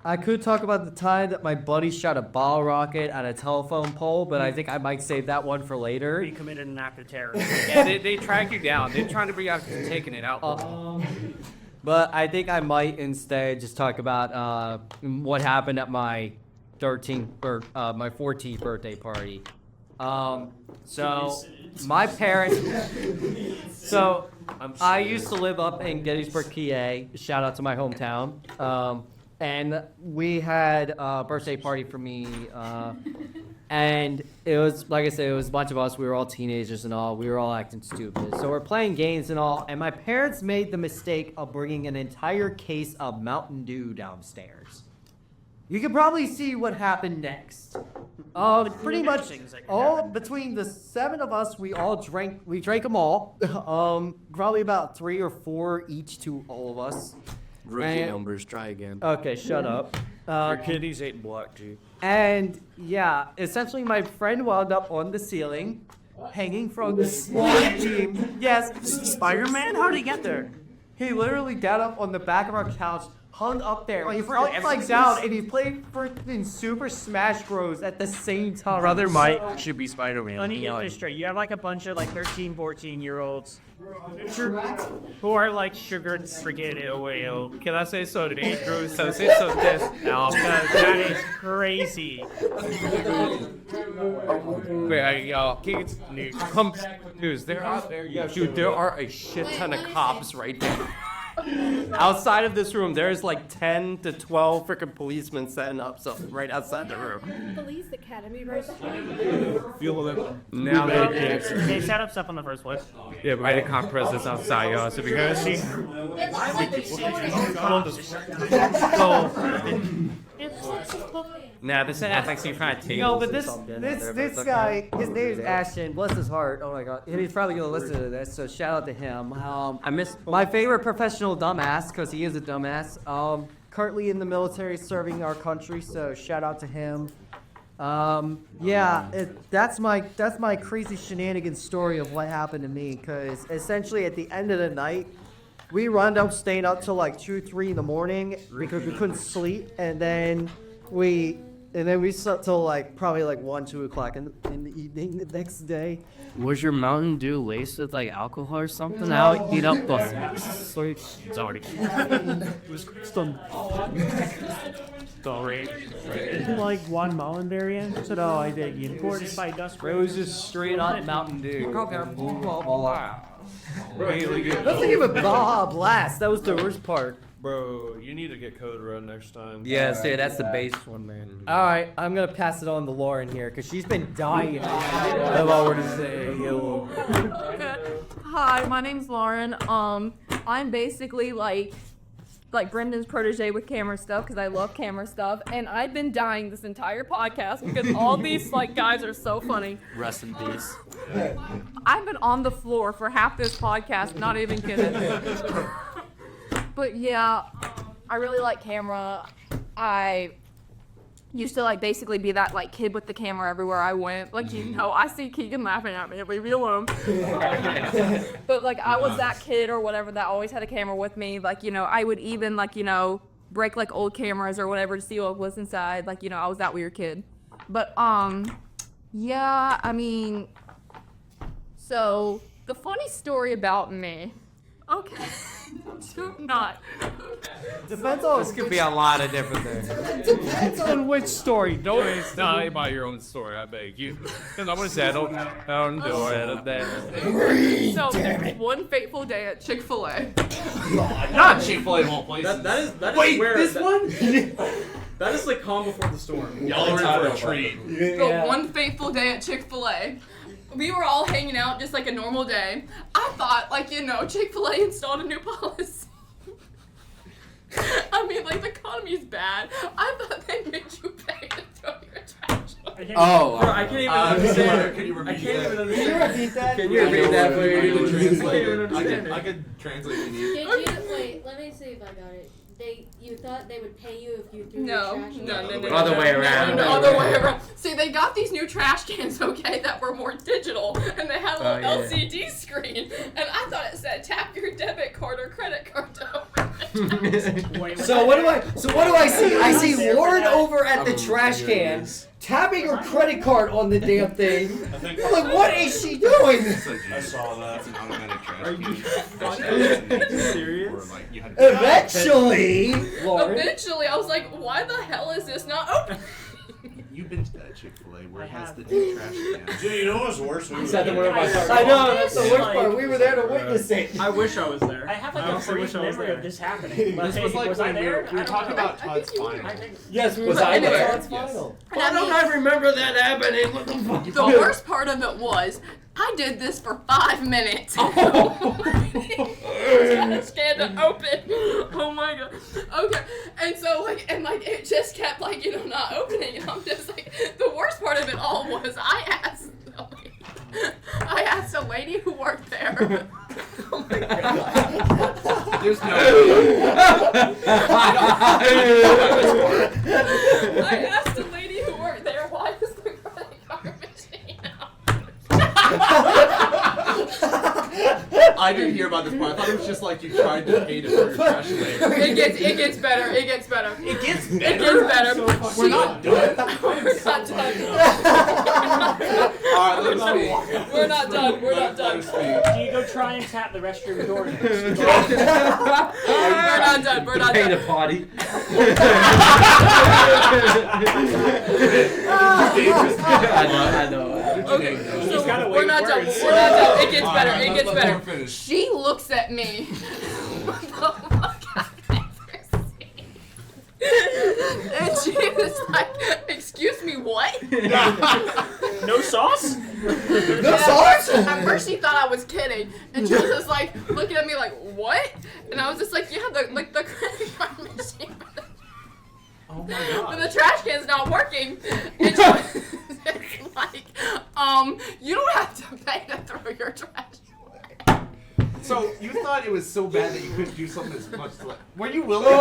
I could talk about the time that my buddy shot a bottle rocket at a telephone pole, but I think I might save that one for later. He committed an act of terror. Yeah, they track you down. They're trying to bring you out taking it out. But I think I might instead just talk about what happened at my 14th birthday party. So my parents. So I used to live up in Gettysburg, PA. Shout out to my hometown. And we had a birthday party for me. And it was, like I said, it was a bunch of us. We were all teenagers and all. We were all acting stupid. So we're playing games and all. And my parents made the mistake of bringing an entire case of Mountain Dew downstairs. You can probably see what happened next. Pretty much all between the 7 of us, we drank them all. Probably about 3 or 4 each to all of us. Rookie numbers, try again. Okay, shut up. Your kitties ate black tea. And yeah, essentially my friend wound up on the ceiling, hanging from the SWAT team. Yes, Spider-Man? How did he get there? he literally got up on the back of our couch, hung up there. He fell upside down, and he played freaking Super Smash Bros. At the same time. Brother Mike Should be Spider-Man. Let me get this straight. You have like a bunch of like 13, 14-year-olds who are like sugared freaking oil. Can I say so today, Drew? So say so this now, because that is crazy. Wait, y'all, kids, come news. They're out there. Yeah, dude, there are a shit ton of cops right there. Outside of this room, there's like 10 to 12 freaking policemen setting up something right outside the room. Police Academy right Feel them. Now They set up stuff on the first floor. yeah, but I had a cop presence outside, y'all. So if you're gonna see, Nah, this is like some kind of table. No, but this guy, his name is Ashton. Bless his heart. Oh my God, and he's probably gonna listen to this. So shout out to him. I miss My favorite professional dumbass, because he is a dumbass. Currently in the military, serving our country. So shout out to him. That's my crazy shenanigans story of what happened to me. Because essentially at the end of the night, we wound up staying up till like 2, 3 in the morning because we couldn't sleep, and then we slept till like probably like 1, 2 o'clock in the evening the next day. Was your Mountain Dew laced with like alcohol or something? I'll eat up the. Sorry. It was sorry. Like one Mullen variant? So no, I think imported by Dust. It was just straight up Mountain Dew. really good. Let's give it Baja Blast. That was the worst part. Bro, you need to get Code Red next time. Yes, dude, that's the base one, man. All right, I'm gonna pass it on to Lauren here because she's been dying of all to say. Hi, my name's Lauren. I'm basically like Brendan's protege with camera stuff because I love camera stuff, and I've been dying this entire podcast because all these like guys are so funny. Rest in peace. I've been on the floor for half this podcast, not even kidding. But yeah, I really like camera. I used to like basically be that like kid with the camera everywhere I went. Like, you know, I see Keegan laughing at me, leave me alone. But like I was that kid or whatever that always had a camera with me. Like, you know, I would even like, you know, break like old cameras or whatever to see what was inside. Like, you know, I was that weird kid. But yeah, I mean, so the funny story about me. Okay. Not. Depends on. This could be a lot of different things. Depends on which story. Don't tell about your own story, I beg you. Because I'm gonna settle down door at that. So one fateful day at Chick-Fil-A. Not Chick-Fil-A whole place. That is Wait, where this one? That is like calm before the storm. Y'all are in for a treat. So one fateful day at Chick-Fil-A. We were all hanging out just like a normal day. I thought, like, you know, Chick-fil-A installed a new policy. I mean, like, the economy's bad. I thought they made you pay to throw your trash away. Oh, I can't even understand. Can you repeat that? Can you repeat that, please? I could translate for you. Wait, let me see if I got it. You thought they would pay you if you threw No. your trash away? Other way around. No, other way around. See, they got these new trash cans, okay, that were more digital, and they had a little LCD screen, and I thought it said tap your debit card or credit card to open the trash. So what do I see? I see Lauren over at the trash can tapping her credit card on the damn thing. I'm like, what is she doing? I saw that. It's an automatic trash you serious? Eventually, Lauren. Eventually, I was like, why the hell is this not open? You've been to that Chick-Fil-A where it has the new trash can. Dude, you know what's worse? I know, that's the worst part. We were there to witness it. I wish I was there. I have like a honestly brief wish I was memory there. of this happening. This was like was I when we there? were talking about Todd's final. Yes, we were Was I there. there? It's final. Why don't I remember that happening? What the fuck? The worst part of it was, I did this for 5 minutes. Trash can to open. Oh my god. Okay. And so it just kept not opening. And I'm just like, the worst part of it all was I asked a lady who worked there. Oh my god. There's no I asked a lady who worked there, why is the credit card machine out? I didn't hear about this part. I thought it was just like you tried to pay to throw your trash away. It gets better. It gets better. It gets It gets better. We're not done. We're not done. Alright, let us speak. We're not done. We're not done. Do you go try and tap the restroom door next? We're not done. We're not Pay done. to potty. I know. Okay, so gotta we're wait not done. words. We're not done. It gets better. It gets let better. her finish. She looks at me. What the fuck I've never seen. And she was like, "Excuse me, what?" No sauce? No sauce? At first she thought I was kidding, and she was just like looking at me like, "What?" And I was just like, "Yeah, the credit card machine." Oh my god. But the trash can's not working. And she was just like, you don't have to pay to throw your trash away. So you thought it was so bad that you couldn't do something as much to were you willing to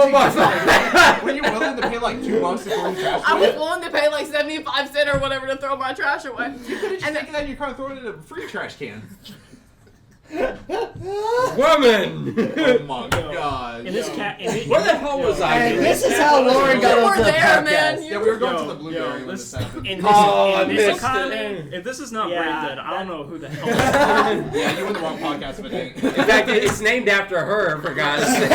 were you willing to pay like $2 to throw your trash I away? was willing to pay like 75 cents or whatever to throw my trash away. You could have just taken that in your car and thrown it in a free trash can. Woman! Oh my god. In this cat. Where the hell was I? And this is how Lauren got You onto were the there, man. podcast. Yeah, we were going to the blueberry when this happened. In Oh, I this missed economy. If this is not Yeah, Brainded, I don't know who the hell. Yeah, you were the wrong podcast, but dang. In fact, it's named after her, for God's sake.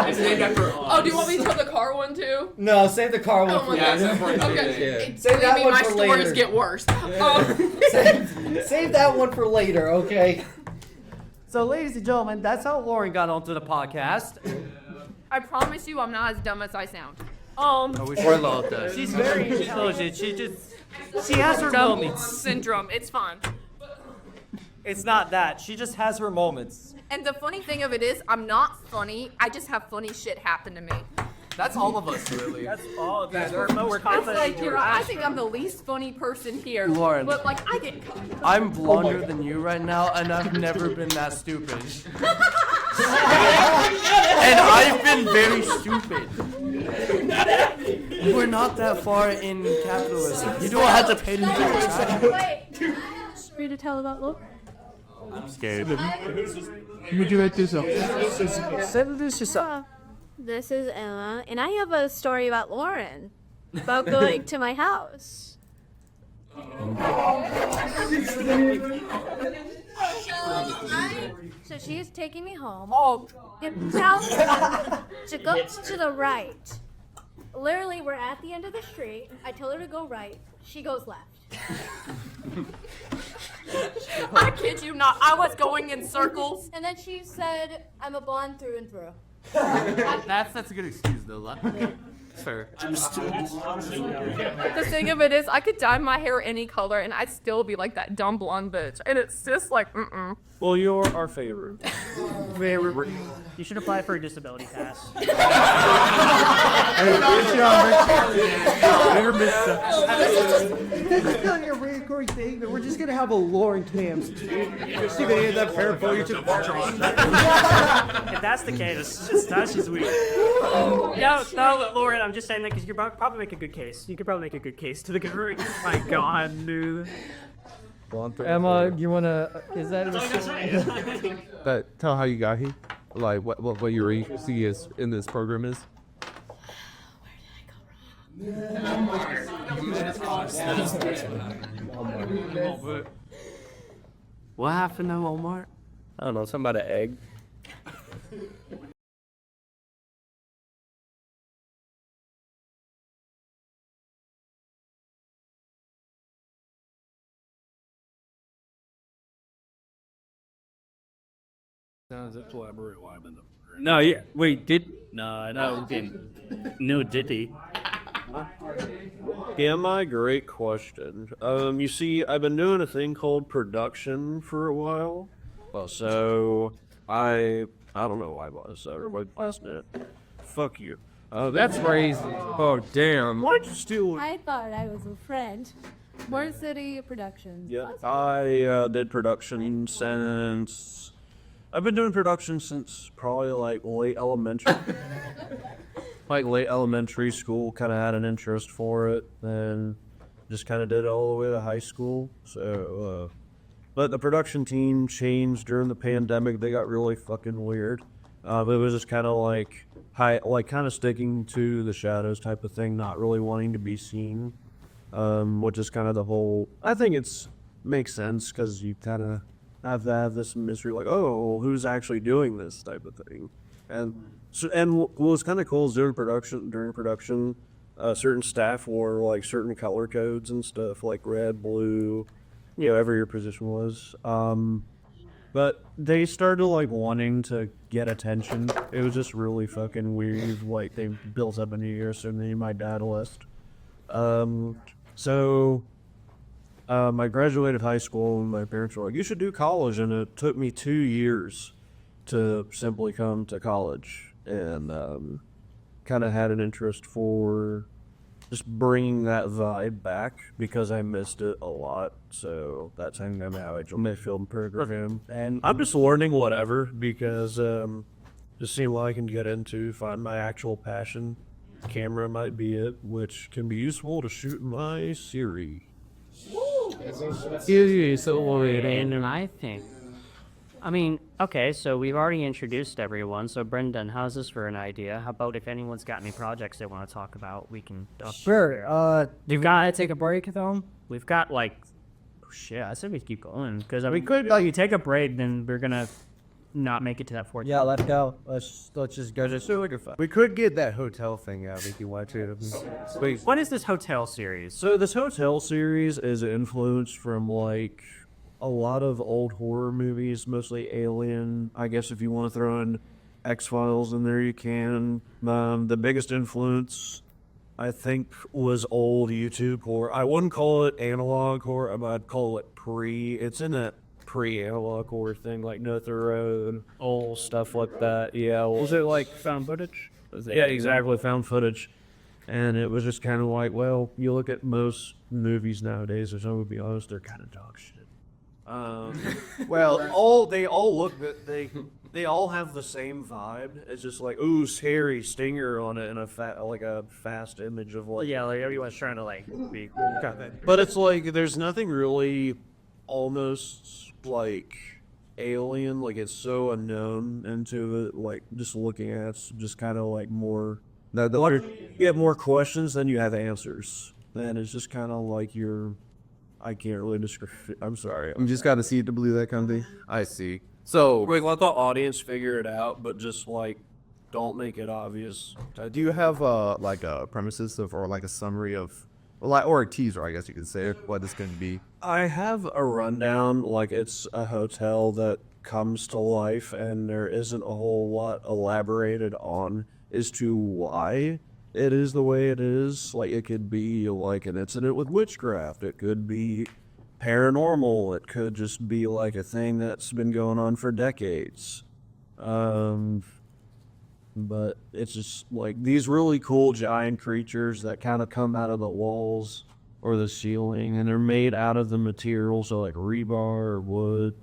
It's named after Oh, do you want me to tell the car one too? No, save the car one Oh for my Yeah, god. except for Okay. Save that Believe me, one my for stories later. get worse. Save that one for later, okay? So, ladies and gentlemen, that's how Lauren got onto the podcast. I promise you, I'm not as dumb as I sound. Or love does. She's very intelligent. She has her moments. Syndrome. It's fun. It's not that. She just has her moments. And the funny thing of it is, I'm not funny. I just have funny shit happen to me. That's all of us, really. That's all of that. We're It's confident. like, I think I'm the least funny person here. Lauren. But like, I get. I'm blonder than you right now, and I've never been that stupid. And I've been very stupid. We're not that far in capitalism. You don't have to pay to do it. Wait. Free to tell about Lauren? I'm scared. Introduce yourself. This is Emma, and I have a story about Lauren about going to my house. So she is taking me home. Oh, and now she goes to the right. Literally, we're at the end of the street. I told her to go right. She goes left. I kid you not. I was going in circles. And then she said, "I'm a blonde through and through." That's a good excuse, though. Fair. The thing of it is, I could dye my hair any color and I'd still be like that dumb blonde bitch. And it's just like, Well, you're our favorite. You should apply for a disability pass. This is not a recurring thing, but we're just gonna have a Lauren cam. See if any of that fair for you to If that's the case, that's just weird. No, Lauren, I'm just saying that because you could probably make a good case. You could probably make a good case to the government. My God, dude. Emma, you wanna? Is that? But tell how you got here. Like what your agency is in this program is. What happened to Walmart? I don't know, something about an egg. No, yeah. Wait, no, no, did he? Yeah, my great question. You see, I've been doing a thing called production for a while. Well, so I don't know why I was last it. Fuck you. That's crazy. Oh, damn. Why'd you steal? I thought I was a friend. More City Productions. Yeah, I did production since. I've been doing production since probably like late elementary. Like late elementary school, kind of had an interest for it, and just kind of did it all the way to high school. So, but the production team changed during the pandemic. They got really fucking weird. But it was just kind of like kind of sticking to the shadows type of thing, not really wanting to be seen. Which is kind of the whole. I think makes sense because you kind of have to have this mystery, like, oh, who's actually doing this type of thing, and what was kind of cool is during production, certain staff wore like certain color codes and stuff, like red, blue, whatever your position was. But they started like wanting to get attention. It was just really fucking weird. Like they built up a New Year, so me and my dad list. I graduated high school, and my parents were like, "You should do college," and it took me 2 years to simply come to college, and kind of had an interest for just bringing that vibe back because I missed it a lot. So that's how I joined my film program, and I'm just learning whatever because just seeing what I can get into, find my actual passion. Camera might be it, which can be useful to shoot my series. And I think. I mean, okay, so we've already introduced everyone. So, Brenden, how's this for an idea? How about if anyone's got any projects they want to talk about, we can. Sure. You've got to take a break, though? We've got, like. Oh, shit, I said we keep going. Because we could, like, you take a break, then we're going to not make it to that 14. Yeah, let's go. Let's just go. Just like a fun. We could get that hotel thing out if you want to. Wait, what is this hotel series? So this hotel series is influenced from like a lot of old horror movies, mostly Alien. I guess if you want to throw in X-Files in there, you can. The biggest influence, I think, was old YouTube horror. I wouldn't call it analog horror. I'd call it pre. It's in that pre-analog horror thing, like No Through Road, old stuff like that. Yeah. Was it like found footage? Yeah, exactly, found footage. And it was just kind of like, well, you look at most movies nowadays, if I'm going to be honest, they're kind of dog shit. Well, they all look good. They all have the same vibe. It's just like, ooh, scary stinger on it, and a fast image of like. Yeah, like everyone's trying to like be. But it's like there's nothing really, almost like Alien. Like it's so unknown into it. Like just looking at it's just kind of like more. You have more questions than you have answers. And it's just kind of like I can't really describe it. I'm sorry. I'm just gotta see it to believe that kind of thing. I see. So, like, let the audience figure it out, but just like, don't make it obvious. do you have like a premises or like a summary of, or a teaser, I guess you could say, what this can be? I have a rundown. Like, it's a hotel that comes to life, and there isn't a whole lot elaborated on as to why it is the way it is. Like, it could be like an incident with witchcraft. It could be paranormal. It could just be like a thing that's been going on for decades. But it's just like these really cool giant creatures that kind of come out of the walls or the ceiling, and they're made out of the materials, so like rebar or wood,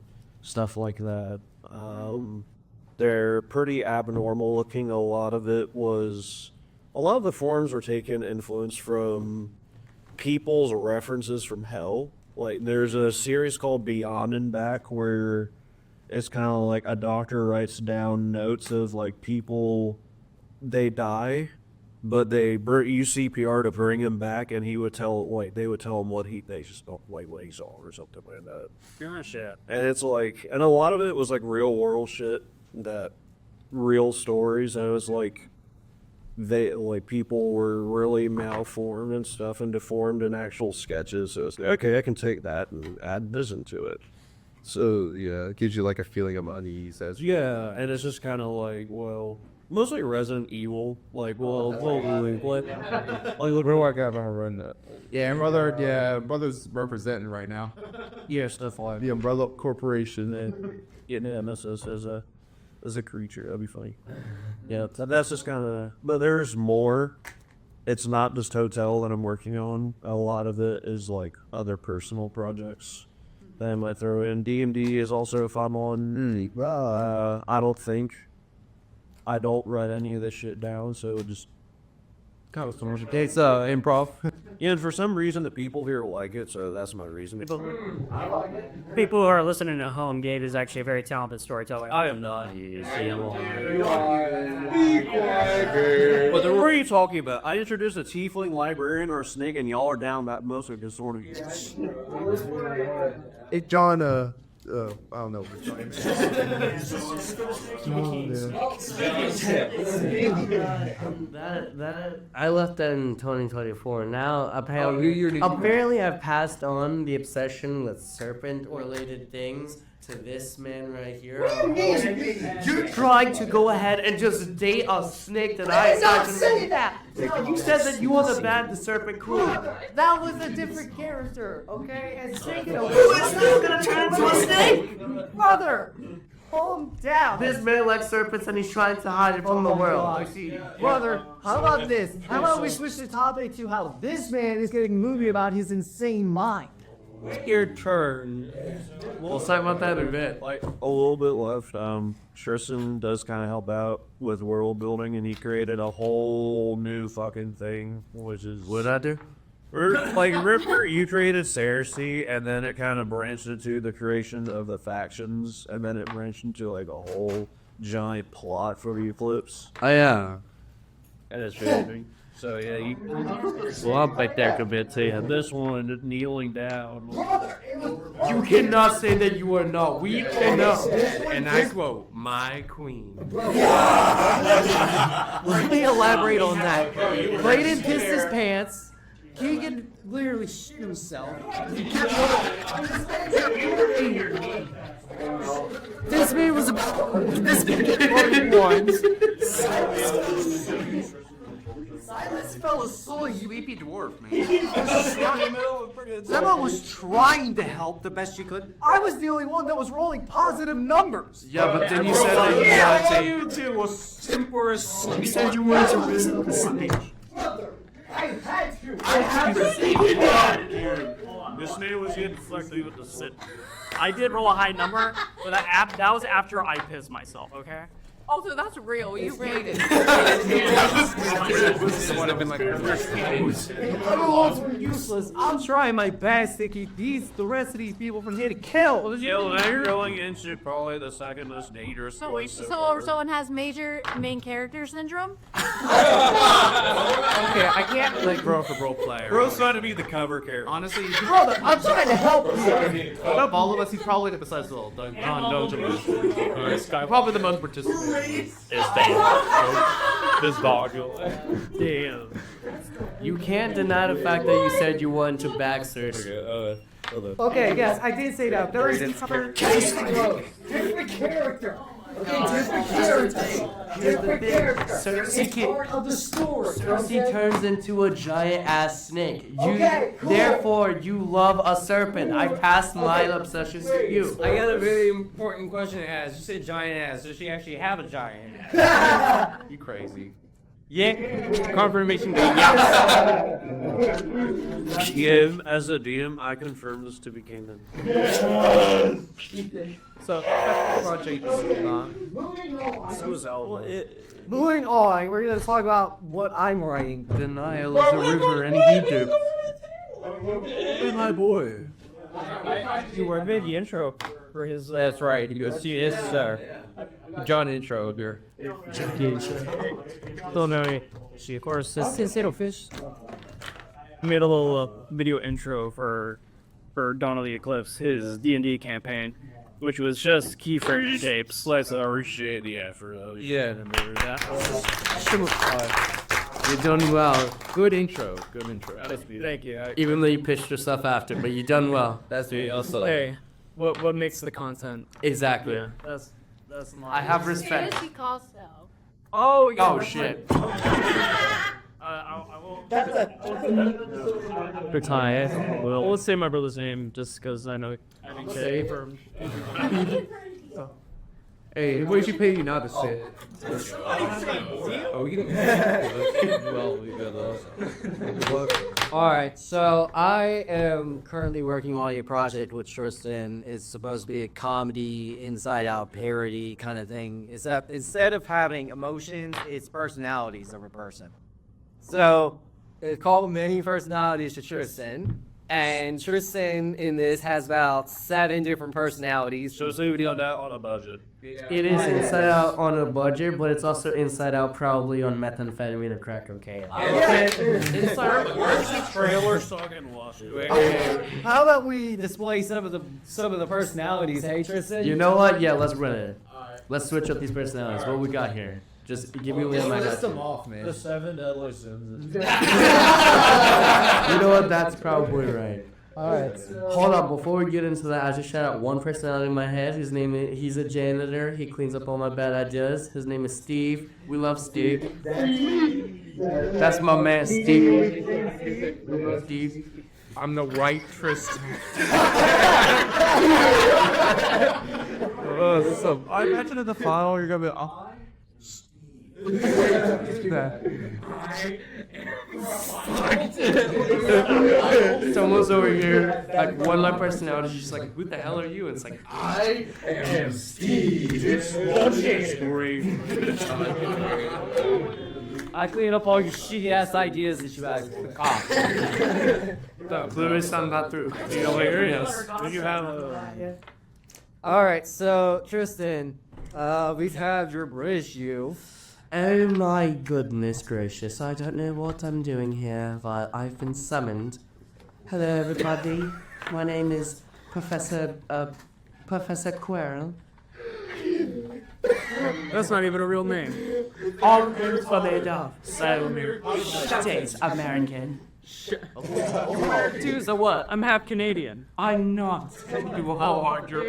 stuff like that. They're pretty abnormal looking. A lot of the forms were taken influence from people's references from hell. Like, there's a series called Beyond and Back where it's kind of like a doctor writes down notes of like people, they die, but they use CPR to bring him back, and they would tell him what they just don't like what he saw or something like that. Gotcha. And it's like, and a lot of it was like real world shit, that real stories, and it was like people were really malformed and stuff and deformed in actual sketches. So it's like, okay, I can take that and add this into it. So yeah, it gives you like a feeling of unease as Yeah, and it's just kind of like, well, mostly Resident Evil. Like, well, what? Like, look where I got my run that. Yeah, brother's representing right now. Yeah, stuff like The Umbrella Corporation. and getting nemesis as a creature. That'd be funny. Yeah, that's just kind of. But there's more. It's not just Hotel that I'm working on. A lot of it is like other personal projects that I might throw in. DMD is also if I'm on. I don't write any of this shit down, so it just. It's improv. Yeah, and for some reason the people here like it, so that's my reason. People who are listening at home, Gabe is actually a very talented storyteller. I am not. What are you talking about? I introduced a tiefling, librarian, or a snake, and y'all are down that most of the sort of. Hey, John, I don't know. I left that in 2024. Now apparently I've passed on the obsession with serpent-related things to this man right here. You're trying to go ahead and just date a snake that I Don't say that! You said that you want to ban the serpent queen. That was a different character, okay? And Snake, Who is still gonna turn into a snake? Brother, calm down. This man likes serpents and he's trying to hide it from the world. Brother, how about this? How about we switch the topic to how this man is getting a movie about his insane mind? Your turn. We'll talk about that in a bit. Like a little bit left. Tristian does kind of help out with world building, and he created a whole new fucking thing, which is What'd I do? like Ripper. You created Cersei, and then it kind of branched into the creation of the factions, and then it branched into like a whole giant plot for you flips. Oh yeah. And it's very so yeah. Well, I'll bet there could be a too. And this one is kneeling down. You cannot say that you are not weak enough. And I quote, "My queen." Let me elaborate on that. Braeden pissed his pants. Keegan literally shit himself. This man was this ones. Silas fell asleep. You EP dwarf, man. Emma was trying to help the best she could. I was the only one that was rolling positive numbers. Yeah, but then you said that you wanted to. You two was you said you wanted to visit the snake. I had to save it. This man was getting flexy with the sit. I did roll a high number, but that was after I pissed myself, okay? Oh, so that's real. You rated. This would have been like Everyone's useless. I'm trying my best to keep the rest of these people from getting killed. Now you're going into probably the second most dangerous. So someone has major main character syndrome? Okay, I can't like Bro for role player. Bro's trying to be the cover character. honestly. Brother, I'm trying to help you. Of all of us, he's probably the besides the this guy, probably the most participating. This dog. Damn. You can't deny the fact that you said you wanted to back Cersei. Okay, yes, I did say that. There is different character. Okay, different character. Different character. It's part of the story. Cersei turns into a giant ass snake. Therefore, you love a serpent. I passed my obsessions to you. I got a very important question to ask. You said giant ass. Does she actually have a giant? You crazy. Yeah. Confirmation. Yeah. DM, as a DM, I confirm this to be canon. So, project This was out. Moving on, we're going to talk about what I'm writing. Denial is a river in Egypt. Hey, my boy. You were mid the intro for his. That's right. He goes, yes, sir. John intro here. Still no. She, of course, is Sincero Fish. Made a little video intro for Dawn of the Eclipse, his D&D campaign, which was just keyframe shapes. Slice of our shit, yeah, for Yeah. remember that. You've done well. Good intro. Good intro. Thank you. Even though you pitched your stuff after, but you done well. That's me also. Hey, what makes the content? Exactly. Yeah, that's I have It respect. is Picasso. Oh, yeah. Oh shit. I won't. Retire. Well, let's say my brother's name just because I know. I didn't say for him. Hey, what did you pay you not to sit? Oh, we can. Well, we got All right, so I am currently working on a project with Tristan. It's supposed to be a comedy, inside-out parody kind of thing. Except instead of having emotions, it's personalities of a person. So it's called Many Personalities to Tristan. And Tristan in this has about 7 different personalities. So say we on that on a budget. It is inside out on a budget, but it's also inside out probably on methamphetamine and crack cocaine. Where's the trailer so I can watch it? How about we display some of the personalities, hey Tristan? You know what? Yeah, let's run it. Let's switch up these personalities. What we got here? Just give me a little list them off, man. The 7 deadly sins. You know what? That's probably right. Alright. Hold up, before we get into that, I just shout out one personality in my head. He's a janitor. He cleans up all my bad ideas. His name is Steve. We love Steve. That's my man, Steve. Steve. I'm the right Tristan. So I imagine in the final you're gonna be. Oh. Someone's over here, like one of my personalities, just like, who the hell are you? And it's like, I am Steve. It's great. I clean up all your shitty ass ideas that you have. clearly sound not through. You know, yes. Did you have Alright, so Tristan, we have your British you. Oh my goodness gracious, I don't know what I'm doing here, but I've been summoned. Hello everybody, my name is Professor Quirrell. That's not even a real name. All names for made up, so States American. Dudes, what? I'm half Canadian. I'm not. You are your.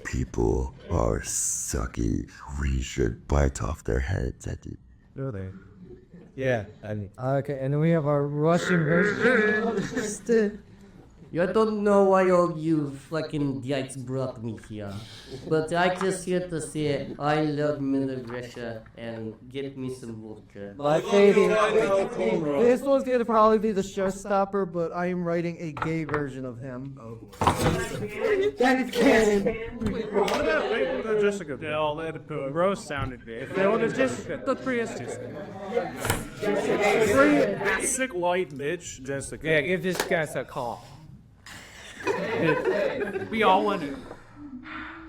People are sucky. We should bite off their heads at it. No, they. Yeah, I mean. Okay, and then we have our Russian version. I don't know why all you fucking dykes brought me here, but I just here to say I love Middle Russia and get me some vodka. My favorite. This one's gonna probably be the showstopper, but I am writing a gay version of him. That is canon. What about Jessica? They'll let it put roast sounded gay. If they want to Jessica, the priest Jessica. Sick white bitch, Jessica. Yeah, give this guy a call. We all want it.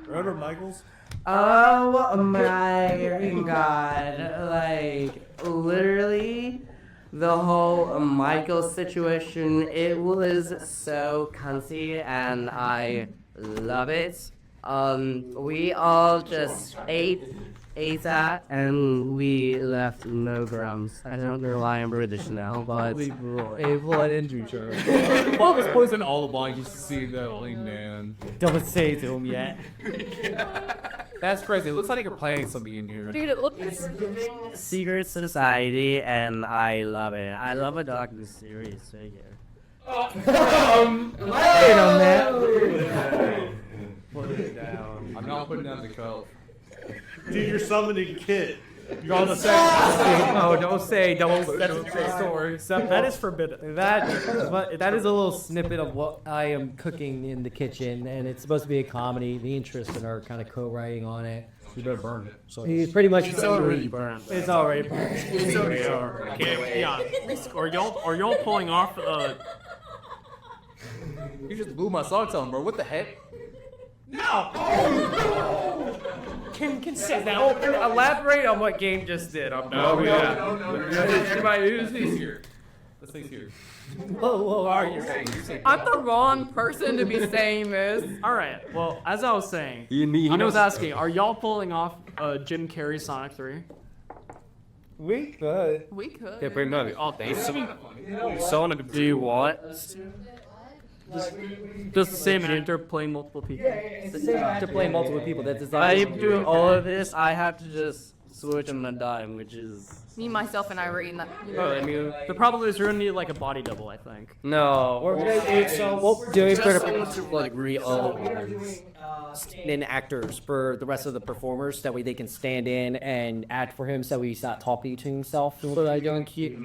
Remember Michaels? Oh my god, like literally the whole Michael situation, it was so cunty and I love it. We all just ate that and we left no crumbs. I don't know why I'm British now, but We blood into each other. What was poison all along? You see that only man. Don't say it to him yet. That's crazy. It looks like you're playing something in here. Dude, it looks. secret society and I love it. I love a dark mysterious figure. Wait on that. Put it down. I'm not putting down the coat. Dude, you're summoning Kit. You're on the same. Oh, don't say that's a story. That is forbidden. That is a little snippet of what I am cooking in the kitchen, and it's supposed to be a comedy. Me and Tristan are kind of co-writing on it. You better burn it. So He's pretty much. It's already burned. It's already burned. It's already burned. Okay, yeah. Are y'all pulling off? You just blew my socks on, bro. What the heck? Can sit down. Elaborate on what Gabe just did. No. This thing's here. This thing's here. Whoa, are you? I'm the wrong person to be saying this. All right. Well, as I was saying, He I was asking, are y'all pulling off Jim Carrey Sonic 3? We could. We could. Yeah, pretty much. Oh, thanks. Sonic, do you want? Just the same adventure playing multiple people. To play multiple people. That's I exactly. do all of this. I have to just switch on a dime, which is Me, myself, and Irene. That. I mean, the problem is you're gonna need like a body double, I think. no. We're gonna do so. What we're doing for the like real. stand-in actors for the rest of the performers. That way they can stand in and act for him. So he's not talking to himself. What I don't keep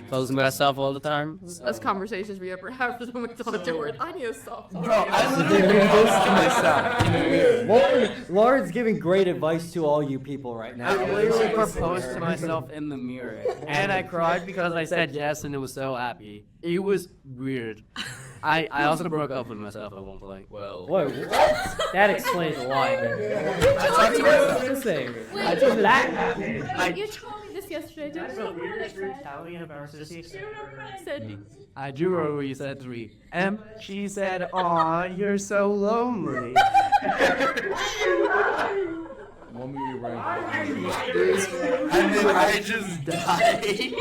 closing myself all the time. That's conversations we ever have for the McDonald's word. I need to stop. Lauren's giving great advice to all you people right now. I literally proposed to myself in the mirror, and I cried because I said yes, and it was so happy. It was weird. I also broke up with myself at one point. Well, Whoa, that explains a lot. I told that. You told me this yesterday, didn't you? Said, I do remember you said 3. And she said, "Aw, you're so lonely." And then I just died. he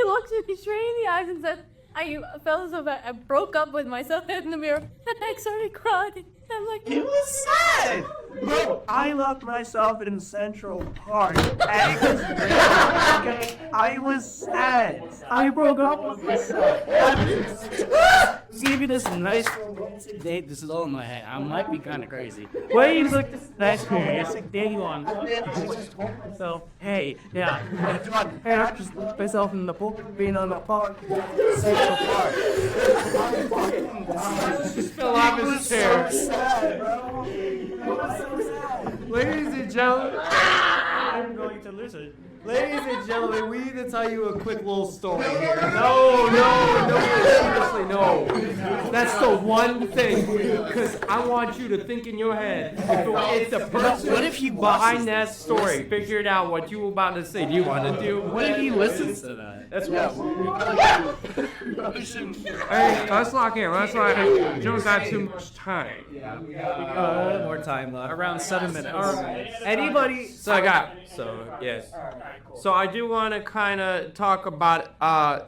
looked at me straight in the eyes and said, I felt so bad. I broke up with myself in the mirror and I started crying. I'm like, It was sad. Bro, I locked myself in Central Park. And it was okay. I was sad. I broke up with myself. Give you this nice romantic date. This is all in my head. I might be kind of crazy. Wait, you look this nice romantic day on. So, hey, yeah. Hey, I just looked myself in the book being on the park. Central Park. Just fell off his chair. Ladies and gentlemen, I'm going to lose it. ladies and gentlemen, we need to tell you a quick little story here. No, seriously, no. That's the one thing, because I want you to think in your head, if the person What if he behind that story figured out what you were about to say, do you want to do? What if he listens to that? That's what. Hey, let's lock in. Let's lock in. You don't got too much time. More time left. Around 7 minutes. Anybody? So yes. So I do want to kind of talk about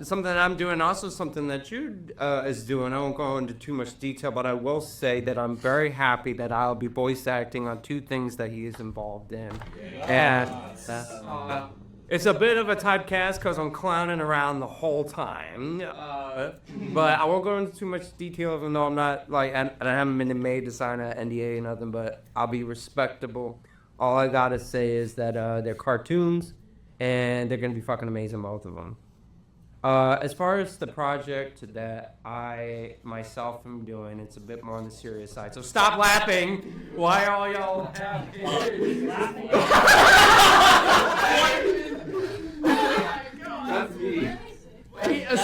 something that I'm doing, also something that Jude is doing. I won't go into too much detail, but I will say that I'm very happy that I'll be voice acting on 2 things that he is involved in. And it's a bit of a typecast because I'm clowning around the whole time. But I won't go into too much detail, even though I'm not, like, and I haven't been made to sign an NDA or nothing, but I'll be respectable. All I gotta say is that they're cartoons, and they're gonna be fucking amazing, both of them. As far as the project that I myself am doing, it's a bit more on the serious side. So stop laughing. Why are all y'all laughing? That's me.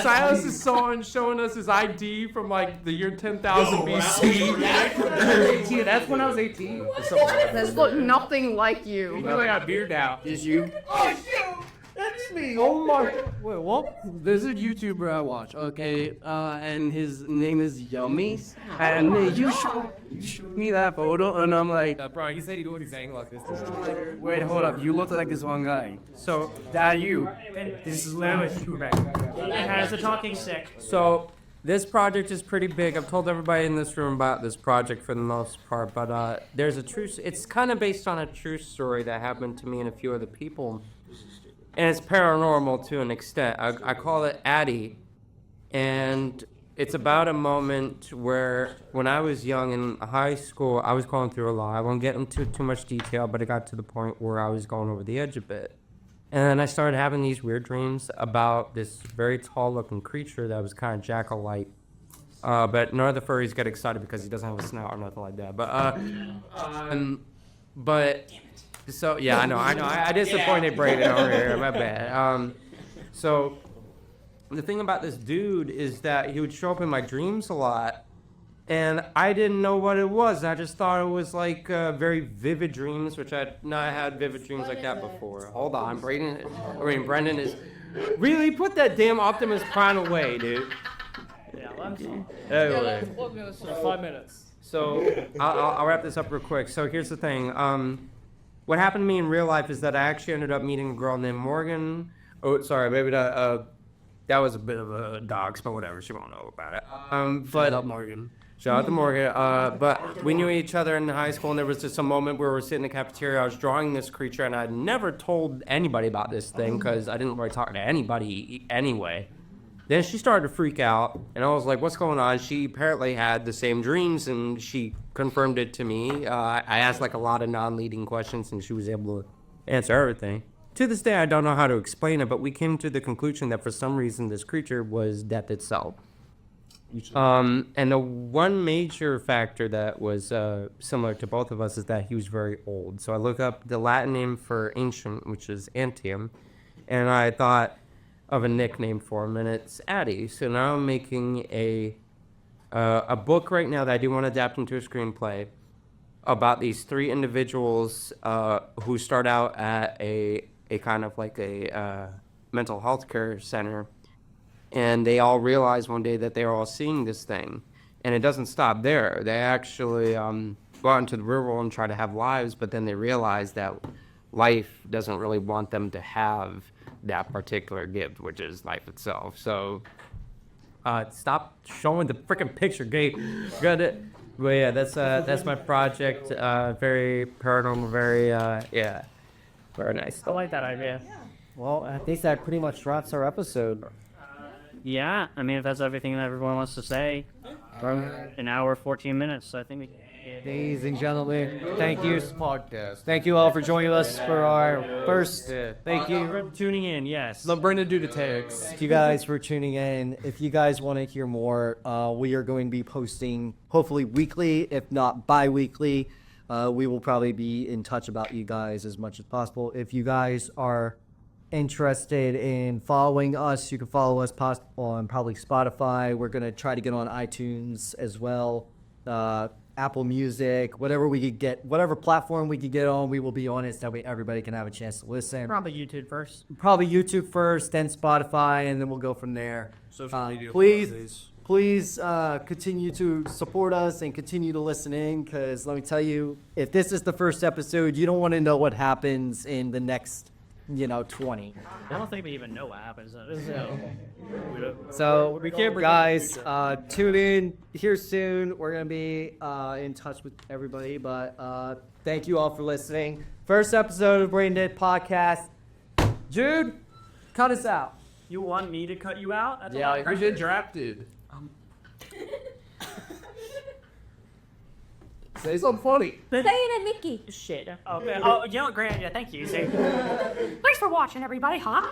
Silas is showing us his ID from like the year 10,000 BC. That's when I was 18. This look nothing like you. I got a beard now. Is you? That's me. Oh my. Wait, what? There's a YouTuber I watch, okay, and his name is Yummy, and you showed me that photo, and I'm like, Bro, he said he'd do anything like this. wait, hold up, you look like this one guy. So That you. This is literally super It has a talking stick. So this project is pretty big. I've told everybody in this room about this project for the most part, but there's a true. It's kind of based on a true story that happened to me and a few other people, and it's paranormal to an extent. I call it Addie, and it's about a moment where when I was young in high school, I was going through a lot. I won't get into too much detail, but it got to the point where I was going over the edge a bit. And then I started having these weird dreams about this very tall-looking creature that was kind of jackal-like. But none of the furries get excited because he doesn't have a snout or nothing like that. But So yeah, I know. I disappointed Braeden over here. My bad. So the thing about this dude is that he would show up in my dreams a lot, and I didn't know what it was. I just thought it was like very vivid dreams, which I'd not had vivid dreams like that before. Hold on, Brenden is really put that damn Optimus Prime away, dude. Yeah, I'm sorry. Anyway. 5 minutes. So I'll wrap this up real quick. So here's the thing. What happened to me in real life is that I actually ended up meeting a girl named Morgan. Oh, sorry, maybe that was a bit of a dox, but whatever. She won't know about it. Shout out Morgan. Shout out to Morgan. But we knew each other in high school, and there was just a moment where we were sitting in the cafeteria. I was drawing this creature, and I'd never told anybody about this thing because I didn't really talk to anybody anyway. Then she started to freak out, and I was like, what's going on? She apparently had the same dreams, and she confirmed it to me. I asked like a lot of non-leading questions, and she was able to answer everything. To this day, I don't know how to explain it, but we came to the conclusion that for some reason this creature was death itself. And the one major factor that was similar to both of us is that he was very old. So I look up the Latin name for ancient, which is antium, and I thought of a nickname for him, and it's Addy. So now I'm making a book right now that I do want to adapt into a screenplay about these three individuals who start out at a kind of like a mental health care center, and they all realize one day that they're all seeing this thing, and it doesn't stop there. They actually go out into the real world and try to have lives, but then they realize that life doesn't really want them to have that particular gift, which is life itself. So stop showing the freaking picture, Gabe. Got it. But yeah, that's my project. Very paranormal, very very nice. I like that idea. Well, I think that pretty much wraps our episode. Yeah, I mean, if that's everything that everyone wants to say, an hour, 14 minutes, I think we can. Ladies and gentlemen, thank you, podcast. Thank you all for joining us for our first. Thank you for tuning in. Yes. Let Brenden do the tags. Thank you guys for tuning in. If you guys want to hear more, we are going to be posting hopefully weekly, if not bi-weekly. We will probably be in touch about you guys as much as possible. If you guys are interested in following us, you can follow us on probably Spotify. We're going to try to get on iTunes as well. Apple Music, whatever we could get, whatever platform we could get on, we will be on it so that way everybody can have a chance to listen. Probably YouTube first. Probably YouTube first, then Spotify, and then we'll go from there. Social media. Please continue to support us and continue to listen in, because let me tell you, if this is the first episode, you don't want to know what happens in the next 20. I don't think we even know what happens. So guys, tune in here soon. We're going to be in touch with everybody, but thank you all for listening. First episode of Brainded podcast. Jude, cut us out. You want me to cut you out? That's Yeah, we get drafted. Say something funny. Say it at Mickey. Shit. Okay. Oh, Grant. Yeah, thank you. Thanks for watching, everybody. Huh?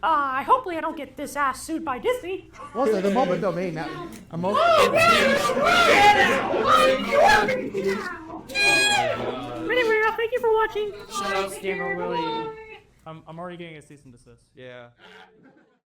Hopefully I don't get this ass sued by Disney. What's the public domain now? I'm Thank you for watching. Shout out Scammer Willie. I'm already getting a cease and desist. Yeah.